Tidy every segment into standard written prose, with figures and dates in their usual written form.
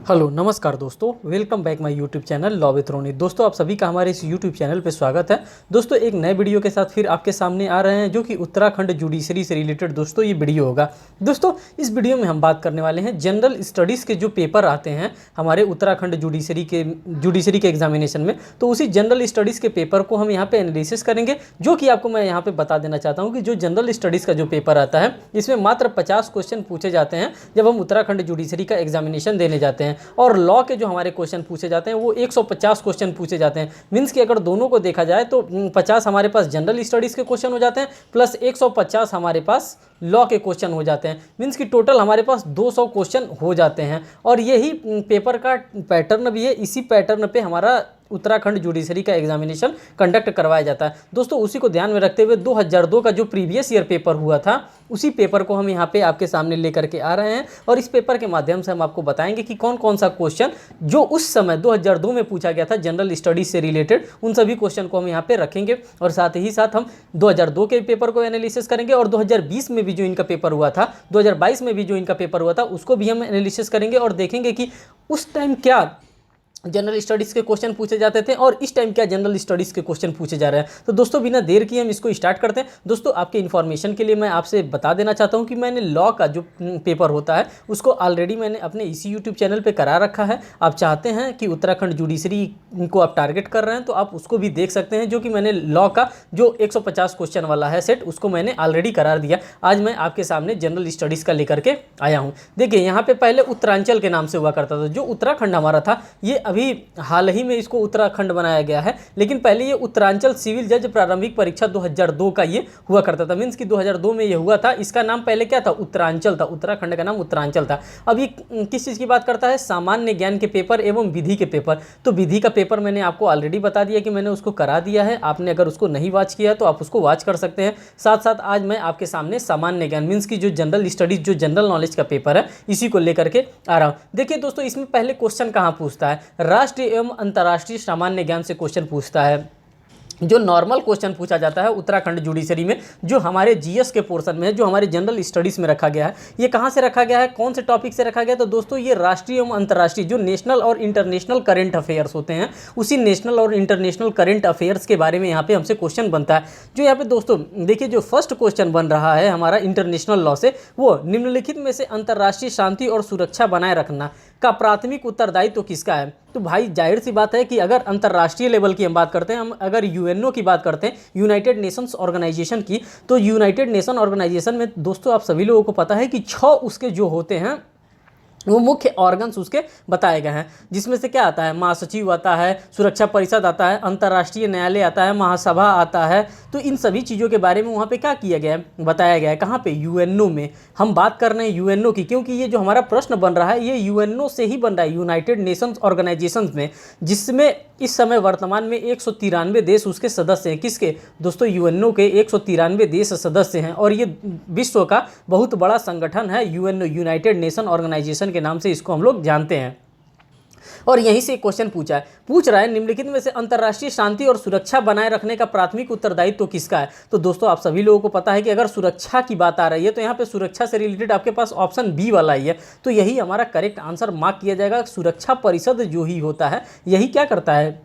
Hello नमस्कार दोस्तों, welcome back my YouTube channel law with Ronit. दोस्तों आप सभी का हमारे इस यूट्यूब चैनल पे स्वागत है। दोस्तों एक नए वीडियो के साथ फिर आपके सामने आ रहे हैं, जो कि उत्तराखंड जुडिशरी से रिलेटेड दोस्तों ये वीडियो होगा। दोस्तों इस वीडियो में हम बात करने वाले हैं जनरल स्टडीज़ के जो पेपर आते हैं हमारे उत्तराखंड जुडिशरी के एग्जामिनेशन में, तो उसी जनरल स्टडीज़ के पेपर को हम यहाँ पे एनालिसिस करेंगे। जो कि आपको मैं यहाँ पे बता देना चाहता हूँ कि जो जनरल स्टडीज़ का जो पेपर आता है इसमें मात्र 50 क्वेश्चन पूछे जाते हैं जब हम उत्तराखंड जुडिशरी का एग्जामिनेशन देने जाते हैं, और लॉ के जो हमारे क्वेश्चन पूछे जाते हैं वो 150 क्वेश्चन पूछे जाते हैं। मीन्स कि अगर दोनों को देखा जाए तो 50 हमारे पास जनरल स्टडीज़ के क्वेश्चन हो जाते हैं प्लस 150 हमारे पास लॉ के क्वेश्चन हो जाते हैं। मीन्स कि टोटल हमारे पास 200 क्वेश्चन हो जाते हैं, और यही पेपर का पैटर्न भी है। इसी पैटर्न पे हमारा उत्तराखंड जुडिशरी का एग्जामिनेशन कंडक्ट करवाया जाता है। दोस्तों उसी को ध्यान में रखते हुए 2002 का जो प्रीवियस ईयर पेपर हुआ था उसी पेपर को हम यहाँ पे आपके सामने लेकर के आ रहे हैं, और इस पेपर के माध्यम से हम आपको बताएंगे कि कौन कौन सा क्वेश्चन जो उस समय 2002 में पूछा गया था जनरल स्टडीज से रिलेटेड, उन सभी क्वेश्चन को हम यहाँ पे रखेंगे। और साथ ही साथ हम 2002 के पेपर को एनालिसिस करेंगे, और 2020 में भी जो इनका पेपर हुआ था, 2022 में भी जो इनका पेपर हुआ था उसको भी हम एनालिसिस करेंगे, और देखेंगे कि उस टाइम क्या जनरल स्टडीज़ के क्वेश्चन पूछे जाते थे और इस टाइम क्या जनरल स्टडीज़ के क्वेश्चन पूछे जा रहे हैं। तो दोस्तों बिना देर किए हम इसको स्टार्ट करते हैं। दोस्तों आपके इन्फॉर्मेशन के लिए मैं आपसे बता देना चाहता हूं कि मैंने लॉ का जो पेपर होता है उसको ऑलरेडी मैंने अपने इसी यूट्यूब चैनल पे करा रखा है। आप चाहते हैं कि उत्तराखंड जुडिशरी को आप टारगेट कर रहे हैं तो आप उसको भी देख सकते हैं, जो कि मैंने लॉ का जो 150 क्वेश्चन वाला है सेट उसको मैंने ऑलरेडी करार दिया। आज मैं आपके सामने जनरल स्टडीज़ का लेकर के आया हूँ। देखिए यहाँ पे पहले उत्तरांचल के नाम से हुआ करता था, जो उत्तराखंड हमारा था ये अभी हाल ही में इसको उत्तराखंड बनाया गया है, लेकिन पहले ये उत्तरांचल सिविल जज प्रारंभिक परीक्षा 2002 का ये हुआ करता था। मीन्स कि 2002 में ये हुआ था। इसका नाम पहले क्या था? उत्तरांचल था। उत्तराखंड का नाम उत्तरांचल था। अब ये किस चीज़ की बात करता है? सामान्य ज्ञान के पेपर एवं विधि के पेपर। तो विधि का पेपर मैंने आपको ऑलरेडी बता दिया कि मैंने उसको करा दिया है। आपने अगर उसको नहीं वॉच किया तो आप उसको वॉच कर सकते हैं। साथ साथ आज मैं आपके सामने सामान्य ज्ञान मीन्स की जो जनरल स्टडीज जो जनरल नॉलेज का पेपर है इसी को लेकर के आ रहा हूँ। देखिए दोस्तों इसमें पहले क्वेश्चन कहाँ पूछता है? राष्ट्रीय एवं अंतर्राष्ट्रीय सामान्य ज्ञान से क्वेश्चन पूछता है। जो नॉर्मल क्वेश्चन पूछा जाता है उत्तराखंड जुडिशरी में, जो हमारे जीएस के पोर्शन में है, जो हमारे जनरल स्टडीज़ में रखा गया है, ये कहाँ से रखा गया है? कौन से टॉपिक से रखा गया? तो दोस्तों ये राष्ट्रीय एवं अंतर्राष्ट्रीय जो नेशनल और इंटरनेशनल करंट अफेयर्स होते हैं, उसी नेशनल और इंटरनेशनल करंट अफेयर्स के बारे में यहाँ पे हमसे क्वेश्चन बनता है। जो यहाँ पे दोस्तों देखिए जो फर्स्ट क्वेश्चन बन रहा है हमारा इंटरनेशनल लॉ से, वो निम्नलिखित में से अंतर्राष्ट्रीय शांति और सुरक्षा बनाए रखना का प्राथमिक उत्तरदायित्व तो किसका है? तो भाई जाहिर सी बात है कि अगर अंतर्राष्ट्रीय लेवल की हम बात करते हैं, हम अगर यूएनओ की बात करते हैं, यूनाइटेड नेशंस ऑर्गेनाइजेशन की, तो यूनाइटेड नेशन ऑर्गेनाइजेशन में दोस्तों आप सभी लोगों को पता है कि 6 उसके जो होते हैं वो मुख्य ऑर्गन्स उसके बताए गए हैं, जिसमें से क्या आता है? महासचिव आता है, सुरक्षा परिषद आता है, अंतर्राष्ट्रीय न्यायालय आता है, महासभा आता है। तो इन सभी चीज़ों के बारे में वहाँ पे क्या किया गया है? बताया गया है। कहाँ पे? यूएनओ में। हम बात कर रहे हैं यूएनओ की, क्योंकि ये जो हमारा प्रश्न बन रहा है ये यूएनओ से ही बन रहा है, यूनाइटेड नेशंस ऑर्गेनाइजेशन में, जिसमें इस समय वर्तमान में 193 देश उसके सदस्य हैं। किसके? दोस्तों यूएनओ के 193 देश सदस्य हैं, और ये विश्व का बहुत बड़ा संगठन है यूएनओ, यूनाइटेड नेशन ऑर्गेनाइजेशन के नाम से इसको हम लोग जानते हैं। और यहीं से क्वेश्चन पूछ रहा है निम्नलिखित में से अंतर्राष्ट्रीय शांति और सुरक्षा बनाए रखने का प्राथमिक उत्तरदायित्व तो किसका है? तो दोस्तों आप सभी लोगों को पता है कि अगर सुरक्षा की बात आ रही है तो यहाँ पे सुरक्षा से रिलेटेड आपके पास ऑप्शन बी वाला ही है, तो यही हमारा करेक्ट आंसर मार्क किया जाएगा। सुरक्षा परिषद जो ही होता है यही क्या करता है?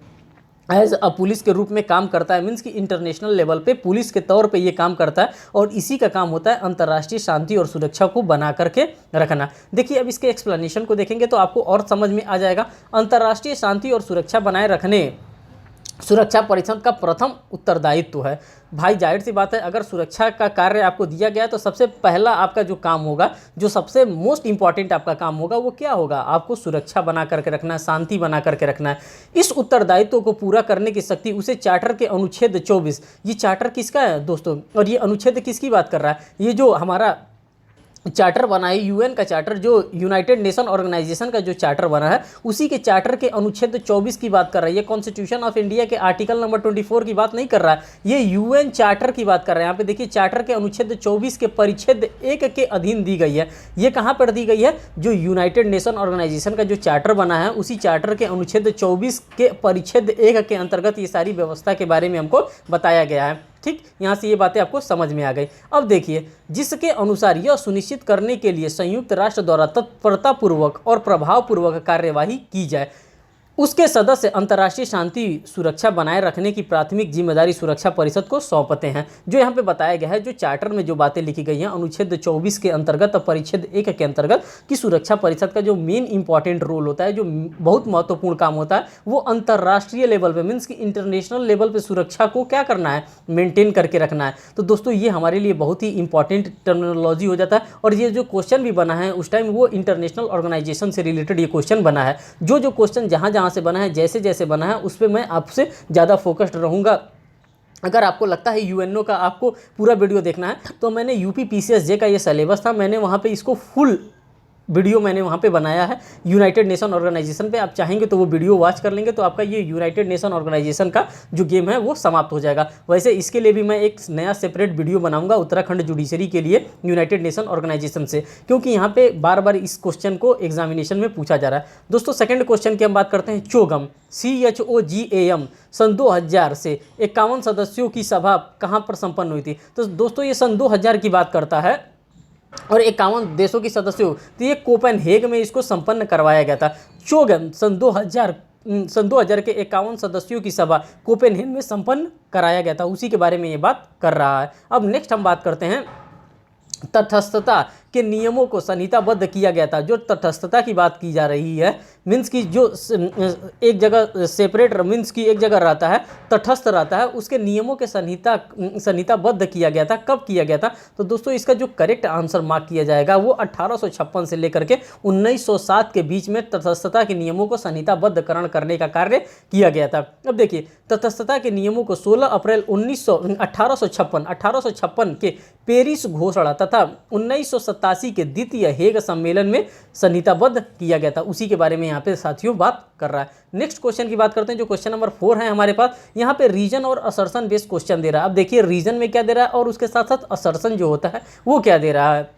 एज अ पुलिस के रूप में काम करता है। मीन्स कि इंटरनेशनल लेवल पे पुलिस के तौर पे ये काम करता है, और इसी का काम होता है अंतर्राष्ट्रीय शांति और सुरक्षा को बना करके रखना। देखिए अब इसके एक्सप्लेनेशन को देखेंगे तो आपको और समझ में आ जाएगा। अंतर्राष्ट्रीय शांति और सुरक्षा बनाए रखने सुरक्षा परिषद का प्रथम उत्तरदायित्व है। भाई जाहिर सी बात है, अगर सुरक्षा का कार्य आपको दिया गया है तो सबसे पहला आपका जो काम होगा, जो सबसे मोस्ट इंपॉर्टेंट आपका काम होगा वो क्या होगा? आपको सुरक्षा बना करके रखना है, शांति बना करके रखना है। इस उत्तरदायित्व को पूरा करने की शक्ति उसे चार्टर के अनुच्छेद 24, ये चार्टर किसका है दोस्तों, और ये अनुच्छेद किसकी बात कर रहा है? ये जो हमारा चार्टर बना है यूएन का चार्टर, जो यूनाइटेड नेशन ऑर्गेनाइजेशन का जो चार्टर बना है उसी के चार्टर के अनुच्छेद 24 की बात कर रहा है। ये कॉन्स्टिट्यूशन ऑफ इंडिया के आर्टिकल नंबर 24 की बात नहीं कर रहा है, ये यूएन चार्टर की बात कर रहे हैं। यहाँ पे देखिए चार्टर के अनुच्छेद 24 के परिच्छेद 1 के अधीन दी गई है। ये कहाँ पर दी गई है? जो यूनाइटेड नेशन ऑर्गेनाइजेशन का जो चार्टर बना है उसी चार्टर के अनुच्छेद 24 के परिच्छेद 1 के अंतर्गत ये सारी व्यवस्था के बारे में हमको बताया गया है। ठीक, यहाँ से ये बातें आपको समझ में आ गई। अब देखिए, जिसके अनुसार यह सुनिश्चित करने के लिए संयुक्त राष्ट्र द्वारा तत्परतापूर्वक और प्रभावपूर्वक कार्यवाही की जाए, उसके सदस्य अंतर्राष्ट्रीय शांति सुरक्षा बनाए रखने की प्राथमिक जिम्मेदारी सुरक्षा परिषद को सौंपते हैं। जो यहाँ पे बताया गया है, जो चार्टर में जो बातें लिखी गई हैं अनुच्छेद 24 के अंतर्गत और परिच्छेद 1 के अंतर्गत, कि सुरक्षा परिषद का जो मेन इंपॉर्टेंट रोल होता है, जो बहुत महत्वपूर्ण काम होता है, वो अंतर्राष्ट्रीय लेवल पे, मीन्स कि इंटरनेशनल लेवल पे सुरक्षा को क्या करना है, मेंटेन करके रखना है। तो दोस्तों ये हमारे लिए बहुत ही इंपॉर्टेंट टर्मिनोलॉजी हो जाता है। और ये जो क्वेश्चन भी बना है उस टाइम वो इंटरनेशनल ऑर्गेनाइजेशन से रिलेटेड ये क्वेश्चन बना है। जो क्वेश्चन जहाँ से बना है, जैसे जैसे बना है, उस पर मैं आपसे ज़्यादा फोकस्ड रहूँगा। अगर आपको लगता है यूएनओ का आपको पूरा वीडियो देखना है, तो मैंने यूपी पीसीएसजे का ये सिलेबस था, मैंने वहाँ पे इसको फुल वीडियो मैंने वहाँ पे बनाया है यूनाइटेड नेशन ऑर्गेनाइजेशन पे। आप चाहेंगे तो वो वीडियो वॉच कर लेंगे, तो आपका ये यूनाइटेड नेशन ऑर्गेनाइजेशन का जो गेम है वो समाप्त हो जाएगा। वैसे इसके लिए भी मैं एक नया सेपरेट वीडियो बनाऊंगा उत्तराखंड जुडिशरी के लिए यूनाइटेड नेशन ऑर्गेनाइजेशन से, क्योंकि यहाँ पे बार बार इस क्वेश्चन को एग्जामिनेशन में पूछा जा रहा है। दोस्तों सेकेंड क्वेश्चन की हम बात करते हैं। चोगम CHOGAM सन 2000 से 51 सदस्यों की सभा कहाँ पर संपन्न हुई थी? तो दोस्तों ये सन 2000 की बात करता है और 51 देशों की सदस्यों, तो ये कोपेनहेग में इसको संपन्न करवाया गया था। चोगम सन 2000 के 51 सदस्यों की सभा कोपेनहेग में संपन्न कराया गया था, उसी के बारे में ये बात कर रहा है। अब नेक्स्ट हम बात करते हैं तटस्थता के नियमों को संहिताबद्ध किया गया था। जो तटस्थता की बात की जा रही है, मीन्स की जो एक जगह सेपरेट, मीन्स की एक जगह रहता है, तटस्थ रहता है, उसके नियमों के संहिताबद्ध किया गया था। कब किया गया था? तो दोस्तों इसका जो करेक्ट आंसर मार्क किया जाएगा वो 1856 से लेकर के 1907 के बीच में तटस्थता के नियमों को संहिताबद्धकरण करने का कार्य किया गया था। अब देखिए, तटस्थता के नियमों को 16 अप्रैल 1856 के पेरिस घोषणा तथा 1987 के द्वितीय हेग सम्मेलन में संहिताबद्ध किया गया था, उसी के बारे में यहाँ पे साथियों बात कर रहा है। नेक्स्ट क्वेश्चन की बात करते हैं, जो क्वेश्चन नंबर 4 है हमारे पास। यहाँ पे रीजन और असर्शन बेस्ड क्वेश्चन दे रहा है। अब देखिए रीजन में क्या दे रहा है और उसके साथ साथ असर्शन जो होता है वो क्या दे रहा है।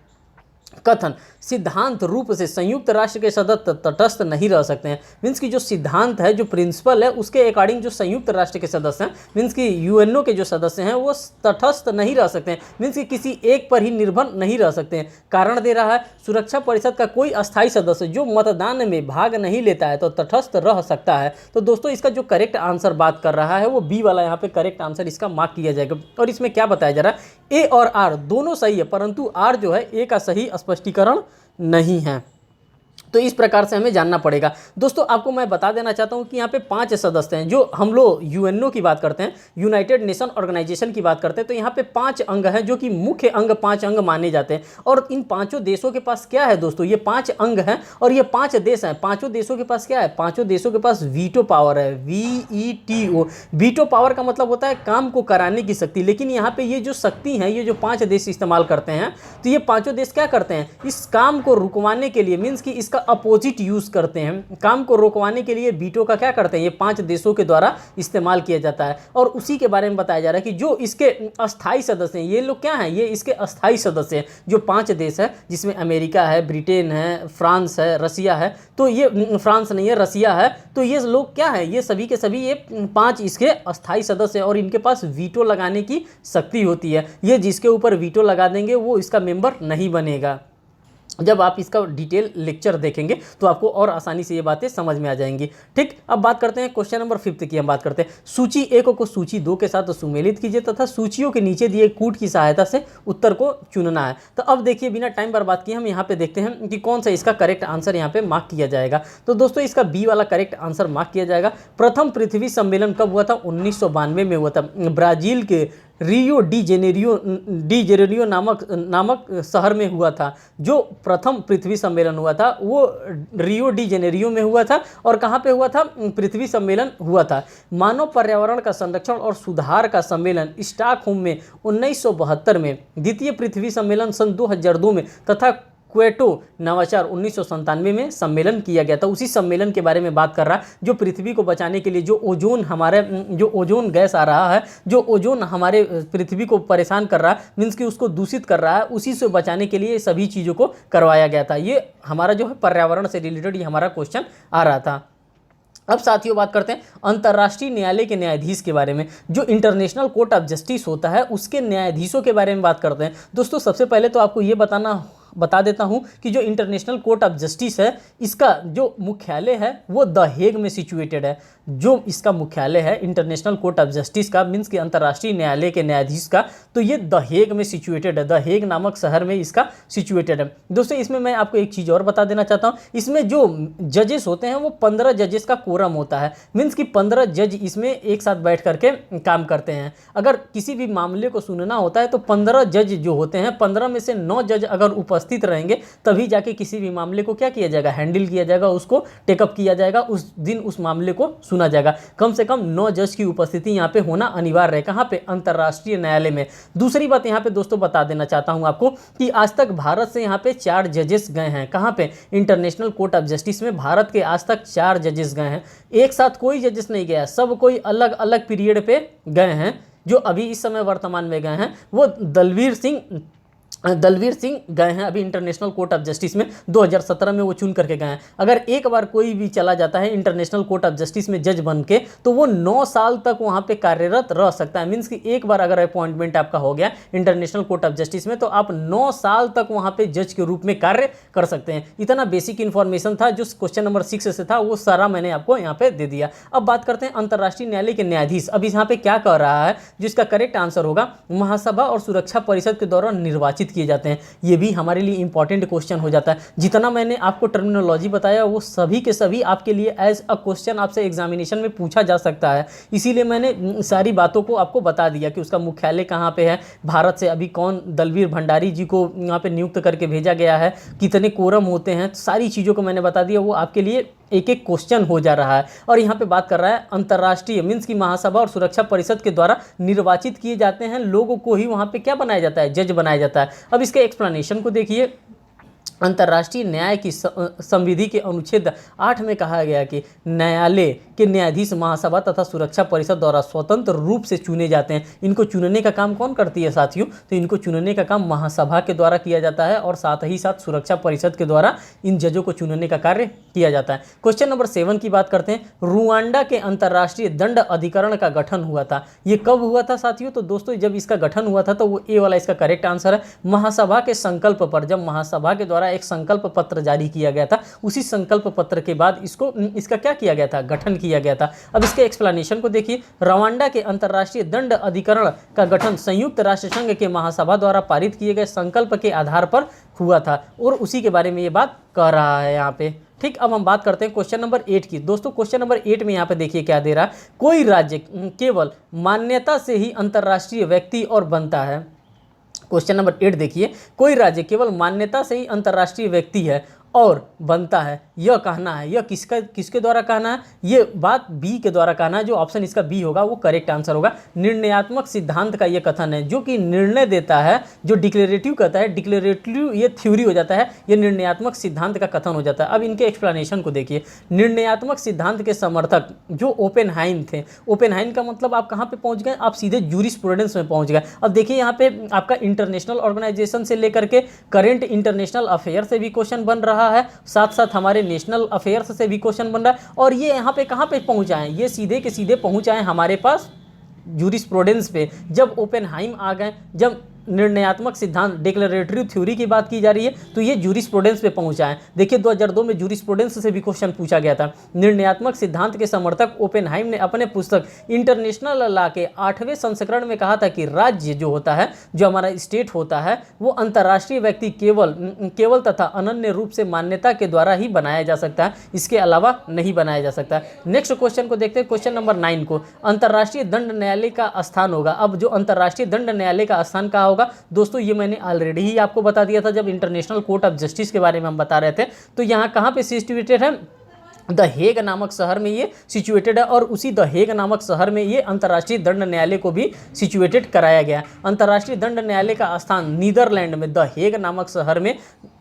कथन सिद्धांत रूप से संयुक्त राष्ट्र के सदस्य तटस्थ नहीं रह सकते हैं। मीन्स की जो सिद्धांत है, जो प्रिंसिपल है, उसके अकॉर्डिंग जो संयुक्त राष्ट्र के सदस्य हैं, मीन्स की यूएनओ के जो सदस्य हैं, वो तटस्थ नहीं रह सकते हैं। मीन्स की किसी एक पर ही निर्भर नहीं रह सकते हैं। कारण दे रहा है सुरक्षा परिषद का कोई अस्थायी सदस्य जो मतदान में भाग नहीं लेता है तो तटस्थ रह सकता है। तो दोस्तों इसका जो करेक्ट आंसर बात कर रहा है वो बी वाला यहाँ पे करेक्ट आंसर इसका मार्क किया जाएगा। और इसमें क्या बताया जा रहा है, ए और आर दोनों सही है, परंतु आर जो है ए का सही स्पष्टीकरण नहीं है। तो इस प्रकार से हमें जानना पड़ेगा। दोस्तों आपको मैं बता देना चाहता हूं कि यहाँ पे 5 सदस्य हैं। जो हम लोग यूएनओ की बात करते हैं, यूनाइटेड नेशन ऑर्गेनाइजेशन की बात करते हैं, तो यहाँ पे 5 अंग हैं जो कि मुख्य अंग 5 अंग माने जाते हैं। और इन 5 देशों के पास क्या है दोस्तों, ये 5 अंग हैं और ये 5 देश हैं। 5 देशों के पास क्या है, 5 देशों के पास वीटो पावर है, VETO। वीटो पावर का मतलब होता है काम को कराने की शक्ति। लेकिन यहाँ पे ये जो शक्ति है, ये जो 5 देश इस्तेमाल करते हैं, तो ये 5 देश क्या करते हैं, इस काम को रुकवाने के लिए, मीन्स कि इसका अपोजिट यूज करते हैं। काम को रोकवाने के लिए वीटो का क्या करते हैं, ये 5 देशों के द्वारा इस्तेमाल किया जाता है। और उसी के बारे में बताया जा रहा है कि जो इसके अस्थायी सदस्य हैं, ये लोग क्या हैं, ये इसके अस्थायी सदस्य हैं। जो 5 देश है, जिसमें अमेरिका है, ब्रिटेन है, फ्रांस है, रसिया है, तो ये फ्रांस नहीं है, रसिया है, तो ये लोग क्या है, ये सभी के सभी ये 5 इसके अस्थायी सदस्य हैं और इनके पास वीटो लगाने की शक्ति होती है। ये जिसके ऊपर वीटो लगा देंगे वो इसका मेंबर नहीं बनेगा। जब आप इसका डिटेल लेक्चर देखेंगे तो आपको और आसानी से ये बातें समझ में आ जाएंगी। ठीक, अब बात करते हैं क्वेश्चन नंबर 5 की। हम बात करते हैं सूची 1 को सूची 2 के साथ सुमेलित कीजिए तथा सूचियों के नीचे दिए कूट की सहायता से उत्तर को चुनना है। तो अब देखिए बिना टाइम बर्बाद किए हम यहाँ पे देखते हैं कि कौन सा इसका करेक्ट आंसर यहाँ पे मार्क किया जाएगा। तो दोस्तों इसका बी वाला करेक्ट आंसर मार्क किया जाएगा। प्रथम पृथ्वी सम्मेलन कब हुआ था, 1992 में हुआ था। ब्राजील के रियो डी जेनेरियो नामक शहर में हुआ था। जो प्रथम पृथ्वी सम्मेलन हुआ था वो रियो डी जेनेरियो में हुआ था। और कहाँ पे हुआ था, पृथ्वी सम्मेलन हुआ था। मानव पर्यावरण का संरक्षण और सुधार का सम्मेलन स्टॉकहोम में 1972 में, द्वितीय पृथ्वी सम्मेलन सन 2002 में तथा क्वेटो नवाचार 1997 में सम्मेलन किया गया था। उसी सम्मेलन के बारे में बात कर रहा है, जो पृथ्वी को बचाने के लिए जो ओजोन गैस आ रहा है, जो ओजोन हमारे पृथ्वी को परेशान कर रहा है, मीन्स कि उसको दूषित कर रहा है, उसी से बचाने के लिए सभी चीज़ों को करवाया गया था। ये हमारा जो है पर्यावरण से रिलेटेड ये हमारा क्वेश्चन आ रहा था। अब साथियों बात करते हैं अंतर्राष्ट्रीय न्यायालय के न्यायाधीश के बारे में। जो इंटरनेशनल कोर्ट ऑफ जस्टिस होता है उसके न्यायाधीशों के बारे में बात करते हैं। दोस्तों सबसे पहले तो आपको ये बता देता हूं कि जो इंटरनेशनल कोर्ट ऑफ जस्टिस है इसका जो मुख्यालय है वो द हेग में सिचुएटेड है। जो इसका मुख्यालय है इंटरनेशनल कोर्ट ऑफ जस्टिस का, मीन्स कि अंतर्राष्ट्रीय न्यायालय के न्यायाधीश का, तो ये द हेग में सिचुएटेड है। द हेग नामक शहर में इसका सिचुएटेड है। दोस्तों इसमें मैं आपको एक चीज़ और बता देना चाहता हूँ, इसमें जो जजेस होते हैं वो 15 जजेस का कोरम होता है। मीन्स कि 15 जज इसमें एक साथ बैठ करके काम करते हैं। अगर किसी भी मामले को सुनना होता है तो 15 जज जो होते हैं, 15 में से 9 जज अगर उपस्थित रहेंगे तभी जाके किसी भी मामले को क्या किया जाएगा, हैंडल किया जाएगा, उसको टेकअप किया जाएगा, उस दिन उस मामले को सुना जाएगा। कम से कम 9 जज की उपस्थिति यहाँ पे होना अनिवार्य है। कहाँ पे? अंतर्राष्ट्रीय न्यायालय में। दूसरी बात यहाँ पे दोस्तों बता देना चाहता हूँ आपको कि आज तक भारत से यहाँ पे 4 जजेस गए हैं। कहाँ पे? इंटरनेशनल कोर्ट ऑफ जस्टिस में भारत के आज तक 4 जजेस गए हैं। एक साथ कोई जजेस नहीं गया, सब कोई अलग अलग पीरियड पे गए हैं। जो अभी इस समय वर्तमान में गए हैं वो दलवीर सिंह गए हैं अभी इंटरनेशनल कोर्ट ऑफ जस्टिस में। 2017 में वो चुन करके गए हैं। अगर एक बार कोई भी चला जाता है इंटरनेशनल कोर्ट ऑफ जस्टिस में जज बन के तो वो 9 साल तक वहाँ पे कार्यरत रह सकता है। मीन्स कि एक बार अगर अपॉइंटमेंट आपका हो गया इंटरनेशनल कोर्ट ऑफ जस्टिस में तो आप 9 साल तक वहाँ पे जज के रूप में कार्य कर सकते हैं। इतना बेसिक इन्फॉर्मेशन था जो क्वेश्चन नंबर 6 से था, वो सारा मैंने आपको यहाँ पे दे दिया। अब बात करते हैं अंतर्राष्ट्रीय न्यायालय के न्यायाधीश। अब यहाँ पे क्या कह रहा है, जो इसका करेक्ट आंसर होगा, महासभा और सुरक्षा परिषद के द्वारा निर्वाचित किए जाते हैं। ये भी हमारे लिए इंपॉर्टेंट क्वेश्चन हो जाता है। जितना मैंने आपको टर्मिनोलॉजी बताया वो सभी के सभी आपके लिए एज अ क्वेश्चन आपसे एग्जामिनेशन में पूछा जा सकता है। इसीलिए मैंने सारी बातों को आपको बता दिया कि उसका मुख्यालय कहाँ पे है, भारत से अभी कौन दलवीर भंडारी जी को यहाँ पे नियुक्त करके भेजा गया है, कितने कोरम होते हैं, सारी चीज़ों को मैंने बता दिया। वो आपके लिए एक एक क्वेश्चन हो जा रहा है। और यहाँ पे बात कर रहा है अंतर्राष्ट्रीय, मीन्स की महासभा और सुरक्षा परिषद के द्वारा निर्वाचित किए जाते हैं लोगों को ही वहाँ पे क्या बनाया जाता है, जज बनाया जाता है। अब इसके एक्सप्लेनेशन को देखिए। अंतर्राष्ट्रीय न्याय की संविधि के अनुच्छेद 8 में कहा गया कि न्यायालय के न्यायाधीश महासभा तथा सुरक्षा परिषद द्वारा स्वतंत्र रूप से चुने जाते हैं। इनको चुनने का काम कौन करती है साथियों? तो इनको चुनने का काम महासभा के द्वारा किया जाता है और साथ ही साथ सुरक्षा परिषद के द्वारा इन जजों को चुनने का कार्य किया जाता है। क्वेश्चन नंबर 7 की बात करते हैं। रुवांडा के अंतर्राष्ट्रीय दंड अधिकरण का गठन हुआ था। ये कब हुआ था साथियों? तो दोस्तों जब इसका गठन हुआ था तो वो ए वाला इसका करेक्ट आंसर है। महासभा के संकल्प पर, जब महासभा के द्वारा एक संकल्प पत्र जारी किया गया था, उसी संकल्प पत्र के बाद इसका क्या किया गया था, गठन किया गया था। अब इसके एक्सप्लेनेशन को देखिए। रवांडा के अंतर्राष्ट्रीय दंड अधिकरण का गठन संयुक्त राष्ट्र संघ के महासभा द्वारा पारित किए गए संकल्प के आधार पर हुआ था और उसी के बारे में ये बात कह रहा है यहाँ पे। ठीक, अब हम बात करते हैं क्वेश्चन नंबर 8 की। दोस्तों क्वेश्चन नंबर 8 में यहाँ पे देखिए क्या दे रहा है। कोई राज्य केवल मान्यता से ही अंतर्राष्ट्रीय व्यक्ति और बनता है। क्वेश्चन नंबर 8 देखिए। कोई राज्य केवल मान्यता से ही अंतर्राष्ट्रीय व्यक्ति है और बनता है, यह कहना है, यह किसके द्वारा कहना है? ये बात बी के द्वारा कहना है। जो ऑप्शन इसका बी होगा वो करेक्ट आंसर होगा। निर्णयात्मक सिद्धांत का ये कथन है जो कि निर्णय देता है, जो डिक्लेरेटिव कहता है, डिक्लेरेटिव ये थ्योरी हो जाता है, ये निर्णयात्मक सिद्धांत का कथन हो जाता है। अब इनके एक्सप्लेनेशन को देखिए। निर्णयात्मक सिद्धांत के समर्थक जो ओपेनहाइम थे, ओपेनहाइम का मतलब आप कहाँ पे पहुँच गए, आप सीधे जूरिस्प्रूडेंस में पहुँच गए। अब देखिए यहाँ पे आपका इंटरनेशनल ऑर्गेनाइजेशन से लेकर के करेंट इंटरनेशनल अफेयर से भी क्वेश्चन बन रहा है, साथ साथ हमारे नेशनल अफेयर्स से भी क्वेश्चन बन रहा है। और ये यहाँ पे कहाँ पे पहुँच आए, ये सीधे के सीधे पहुँच आए हमारे पास जूरिस्प्रूडेंस पे। जब ओपेनहाइम आ गए, जब निर्णयात्मक सिद्धांत डिक्लेरेटरी थ्योरी की बात की जा रही है तो ये जूरिस्प्रूडेंस पे पहुंचा है। देखिए 2002 में जूरिस्प्रूडेंस से भी क्वेश्चन पूछा गया था। निर्णयात्मक सिद्धांत के समर्थक ओपेनहाइम ने अपने पुस्तक इंटरनेशनल लॉ के 8वें संस्करण में कहा था कि राज्य जो होता है, जो हमारा स्टेट होता है, वो अंतर्राष्ट्रीय व्यक्ति केवल तथा अनन्य रूप से मान्यता के द्वारा ही बनाया जा सकता है, इसके अलावा नहीं बनाया जा सकता। नेक्स्ट क्वेश्चन को देखते हैं, क्वेश्चन नंबर 9 को। अंतर्राष्ट्रीय दंड न्यायालय का स्थान होगा। अब जो अंतर्राष्ट्रीय दंड न्यायालय का स्थान कहाँ होगा दोस्तों, ये मैंने ऑलरेडी ही आपको बता दिया था जब इंटरनेशनल कोर्ट ऑफ जस्टिस के बारे में हम बता रहे थे। तो यहाँ कहाँ पे सिचुएटेड है, द हेग नामक शहर में ये सिचुएटेड है और उसी द हेग नामक शहर में ये अंतर्राष्ट्रीय दंड न्यायालय को भी सिचुएटेड कराया गया। अंतर्राष्ट्रीय दंड न्यायालय का स्थान नीदरलैंड में द हेग नामक शहर में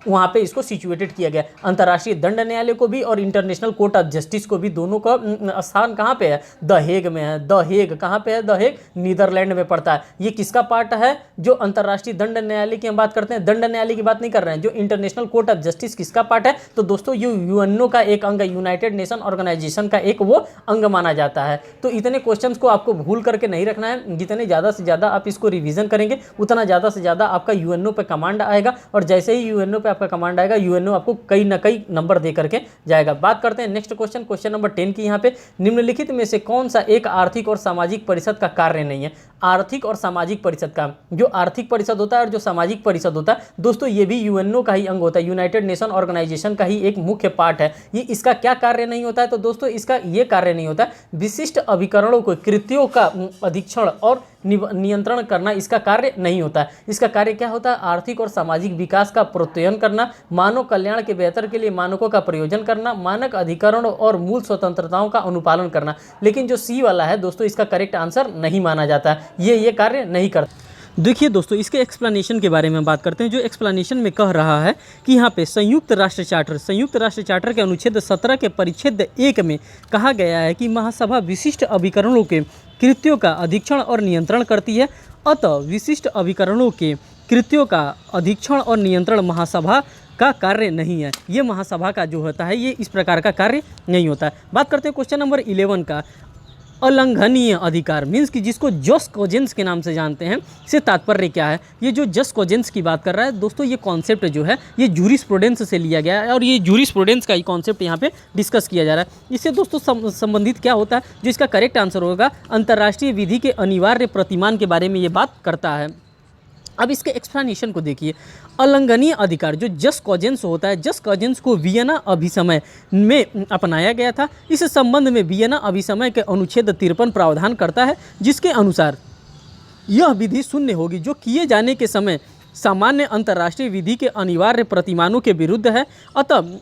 वहाँ पे इसको सिचुएटेड किया गया। अंतर्राष्ट्रीय दंड न्यायालय को भी और इंटरनेशनल कोर्ट ऑफ जस्टिस को भी, दोनों का स्थान कहाँ पे है, द हेग में है। द हेग कहाँ पे है, द हेग नीदरलैंड में पड़ता है। ये किसका पार्ट है, जो अंतर्राष्ट्रीय दंड न्यायालय की हम बात करते हैं, दंड न्यायालय की बात नहीं कर रहे हैं। जो इंटरनेशनल कोर्ट ऑफ जस्टिस किसका पार्ट है, तो दोस्तों ये यूएनओ का एक अंग है, यूनाइटेड यूनाइटेड नेशन ऑर्गेनाइजेशन का एक वो अंग माना जाता है। तो इतने क्वेश्चंस को आपको भूल करके नहीं रखना है, जितने ज़्यादा से ज़्यादा आप इसको रिवीजन करेंगे उतना ज़्यादा से ज़्यादा आपका यूएनओ पे कमांड आएगा, और जैसे ही यूएनओ पे आपका कमांड आएगा यूएनओ आपको कई ना कई नंबर दे करके जाएगा। बात करते हैं नेक्स्ट क्वेश्चन, क्वेश्चन नंबर 10 की। यहाँ पे निम्नलिखित में से कौन सा एक आर्थिक और सामाजिक परिषद का कार्य नहीं है? आर्थिक और सामाजिक परिषद का, जो आर्थिक परिषद होता है और जो सामाजिक परिषद होता है दोस्तों, ये भी यूएनओ का ही अंग होता है, यूनाइटेड नेशन ऑर्गेनाइजेशन का ही एक मुख्य पार्ट है। ये इसका क्या कार्य नहीं होता है? तो दोस्तों इसका ये कार्य नहीं होता, विशिष्ट अभिकरणों को कृत्यों का अधीक्षण और नियंत्रण करना इसका कार्य नहीं होता है। इसका कार्य क्या होता है? आर्थिक और सामाजिक विकास का प्रोत्साहन करना, मानव कल्याण के बेहतर के लिए मानकों का प्रयोजन करना, मानक अधिकरण और मूल स्वतंत्रताओं का अनुपालन करना। लेकिन जो सी वाला है दोस्तों, इसका करेक्ट आंसर नहीं माना जाता है, ये कार्य नहीं करता। देखिए दोस्तों, इसके एक्सप्लेनेशन के बारे में बात करते हैं। जो एक्सप्लेनेशन में कह रहा है कि यहाँ पे संयुक्त राष्ट्र चार्टर के अनुच्छेद 17 के परिच्छेद 1 में कहा गया है कि महासभा विशिष्ट अभिकरणों के कृत्यों का अधीक्षण और नियंत्रण करती है। अतः विशिष्ट अभिकरणों के कृत्यों का अधीक्षण और नियंत्रण महासभा का कार्य नहीं है। ये महासभा का जो होता है ये इस प्रकार का कार्य नहीं होता है। बात करते हैं क्वेश्चन नंबर 11 का। अलंघनीय अधिकार मीन्स कि जिसको जस कोजेंस के नाम से जानते हैं, से तात्पर्य क्या है? ये जो जस कोजेंस की बात कर रहा है दोस्तों, ये कॉन्सेप्ट जो है ये जूरिस्प्रूडेंस से लिया गया है और ये जूरिस्प्रूडेंस का ही कॉन्सेप्ट यहाँ पे डिस्कस किया जा रहा है। इससे दोस्तों संबंधित क्या होता है? जो इसका करेक्ट आंसर होगा, अंतर्राष्ट्रीय विधि के अनिवार्य प्रतिमान के बारे में ये बात करता है। अब इसके एक्सप्लेनेशन को देखिए। अलंघनीय अधिकार जो जस कॉजेंस होता है, जस कॉजेंस को वियना अभिसमय में अपनाया गया था। इस संबंध में वियना अभिसमय के अनुच्छेद 53 प्रावधान करता है, जिसके अनुसार यह विधि शून्य होगी जो किए जाने के समय सामान्य अंतर्राष्ट्रीय विधि के अनिवार्य प्रतिमानों के विरुद्ध है। अतः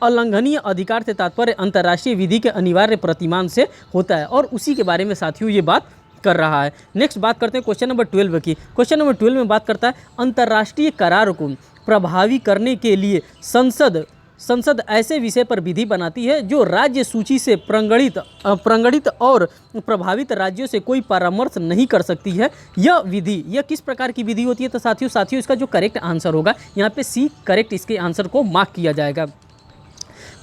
अलंघनीय अधिकार से तात्पर्य अंतर्राष्ट्रीय विधि के अनिवार्य प्रतिमान से होता है, और उसी के बारे में साथियों ये बात कर रहा है। नेक्स्ट बात करते हैं क्वेश्चन नंबर 12 की। क्वेश्चन नंबर 12 में बात करता है अंतर्राष्ट्रीय करार को प्रभावी करने के लिए संसद ऐसे विषय पर विधि बनाती है जो राज्य सूची से प्रणगणित और प्रभावित राज्यों से कोई परामर्श नहीं कर सकती है। यह विधि यह किस प्रकार की विधि होती है? तो साथियों इसका जो करेक्ट आंसर होगा यहाँ पे सी करेक्ट इसके आंसर को मार्क किया जाएगा।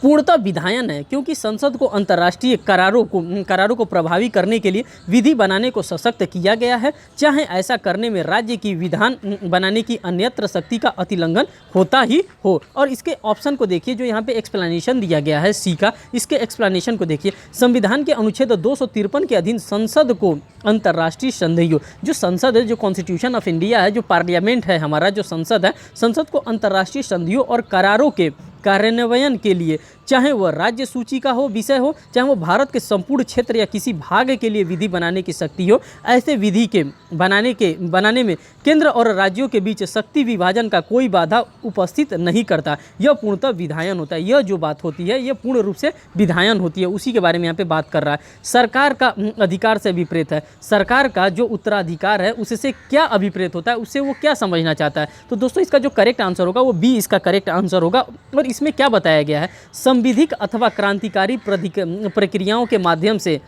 पूर्णतः विधायन है, क्योंकि संसद को अंतर्राष्ट्रीय करारों को प्रभावी करने के लिए विधि बनाने को सशक्त किया गया है, चाहे ऐसा करने में राज्य की विधान बनाने की अन्यत्र शक्ति का अतिलंघन होता ही हो। और इसके ऑप्शन को देखिए, जो यहाँ पे एक्सप्लेनेशन दिया गया है सी का, इसके एक्सप्लेनेशन को देखिए। संविधान के अनुच्छेद 253 के अधीन संसद को अंतर्राष्ट्रीय संधियों, जो संसद है, जो कॉन्स्टिट्यूशन ऑफ इंडिया है, जो पार्लियामेंट है हमारा, जो संसद है, संसद को अंतर्राष्ट्रीय संधियों और करारों के कार्यान्वयन के लिए, चाहे वह राज्य सूची का हो विषय हो, चाहे वो भारत के संपूर्ण क्षेत्र या किसी भाग के लिए विधि बनाने की शक्ति हो, ऐसे विधि के बनाने में केंद्र और राज्यों के बीच शक्ति विभाजन का कोई बाधा उपस्थित नहीं करता। यह पूर्णतः विधायन होता है। यह जो बात होती है यह पूर्ण रूप से विधायन होती है, उसी के बारे में यहाँ पे बात कर रहा है। सरकार का अधिकार से विपरीत है। सरकार का जो उत्तराधिकार है उससे क्या अभिप्रेत होता है, उससे वो क्या समझना चाहता है? तो दोस्तों इसका जो करेक्ट आंसर होगा वो बी इसका करेक्ट आंसर होगा। और इसमें क्या बताया गया है? संविधिक अथवा क्रांतिकारी प्रक्रियाओं के माध्यम से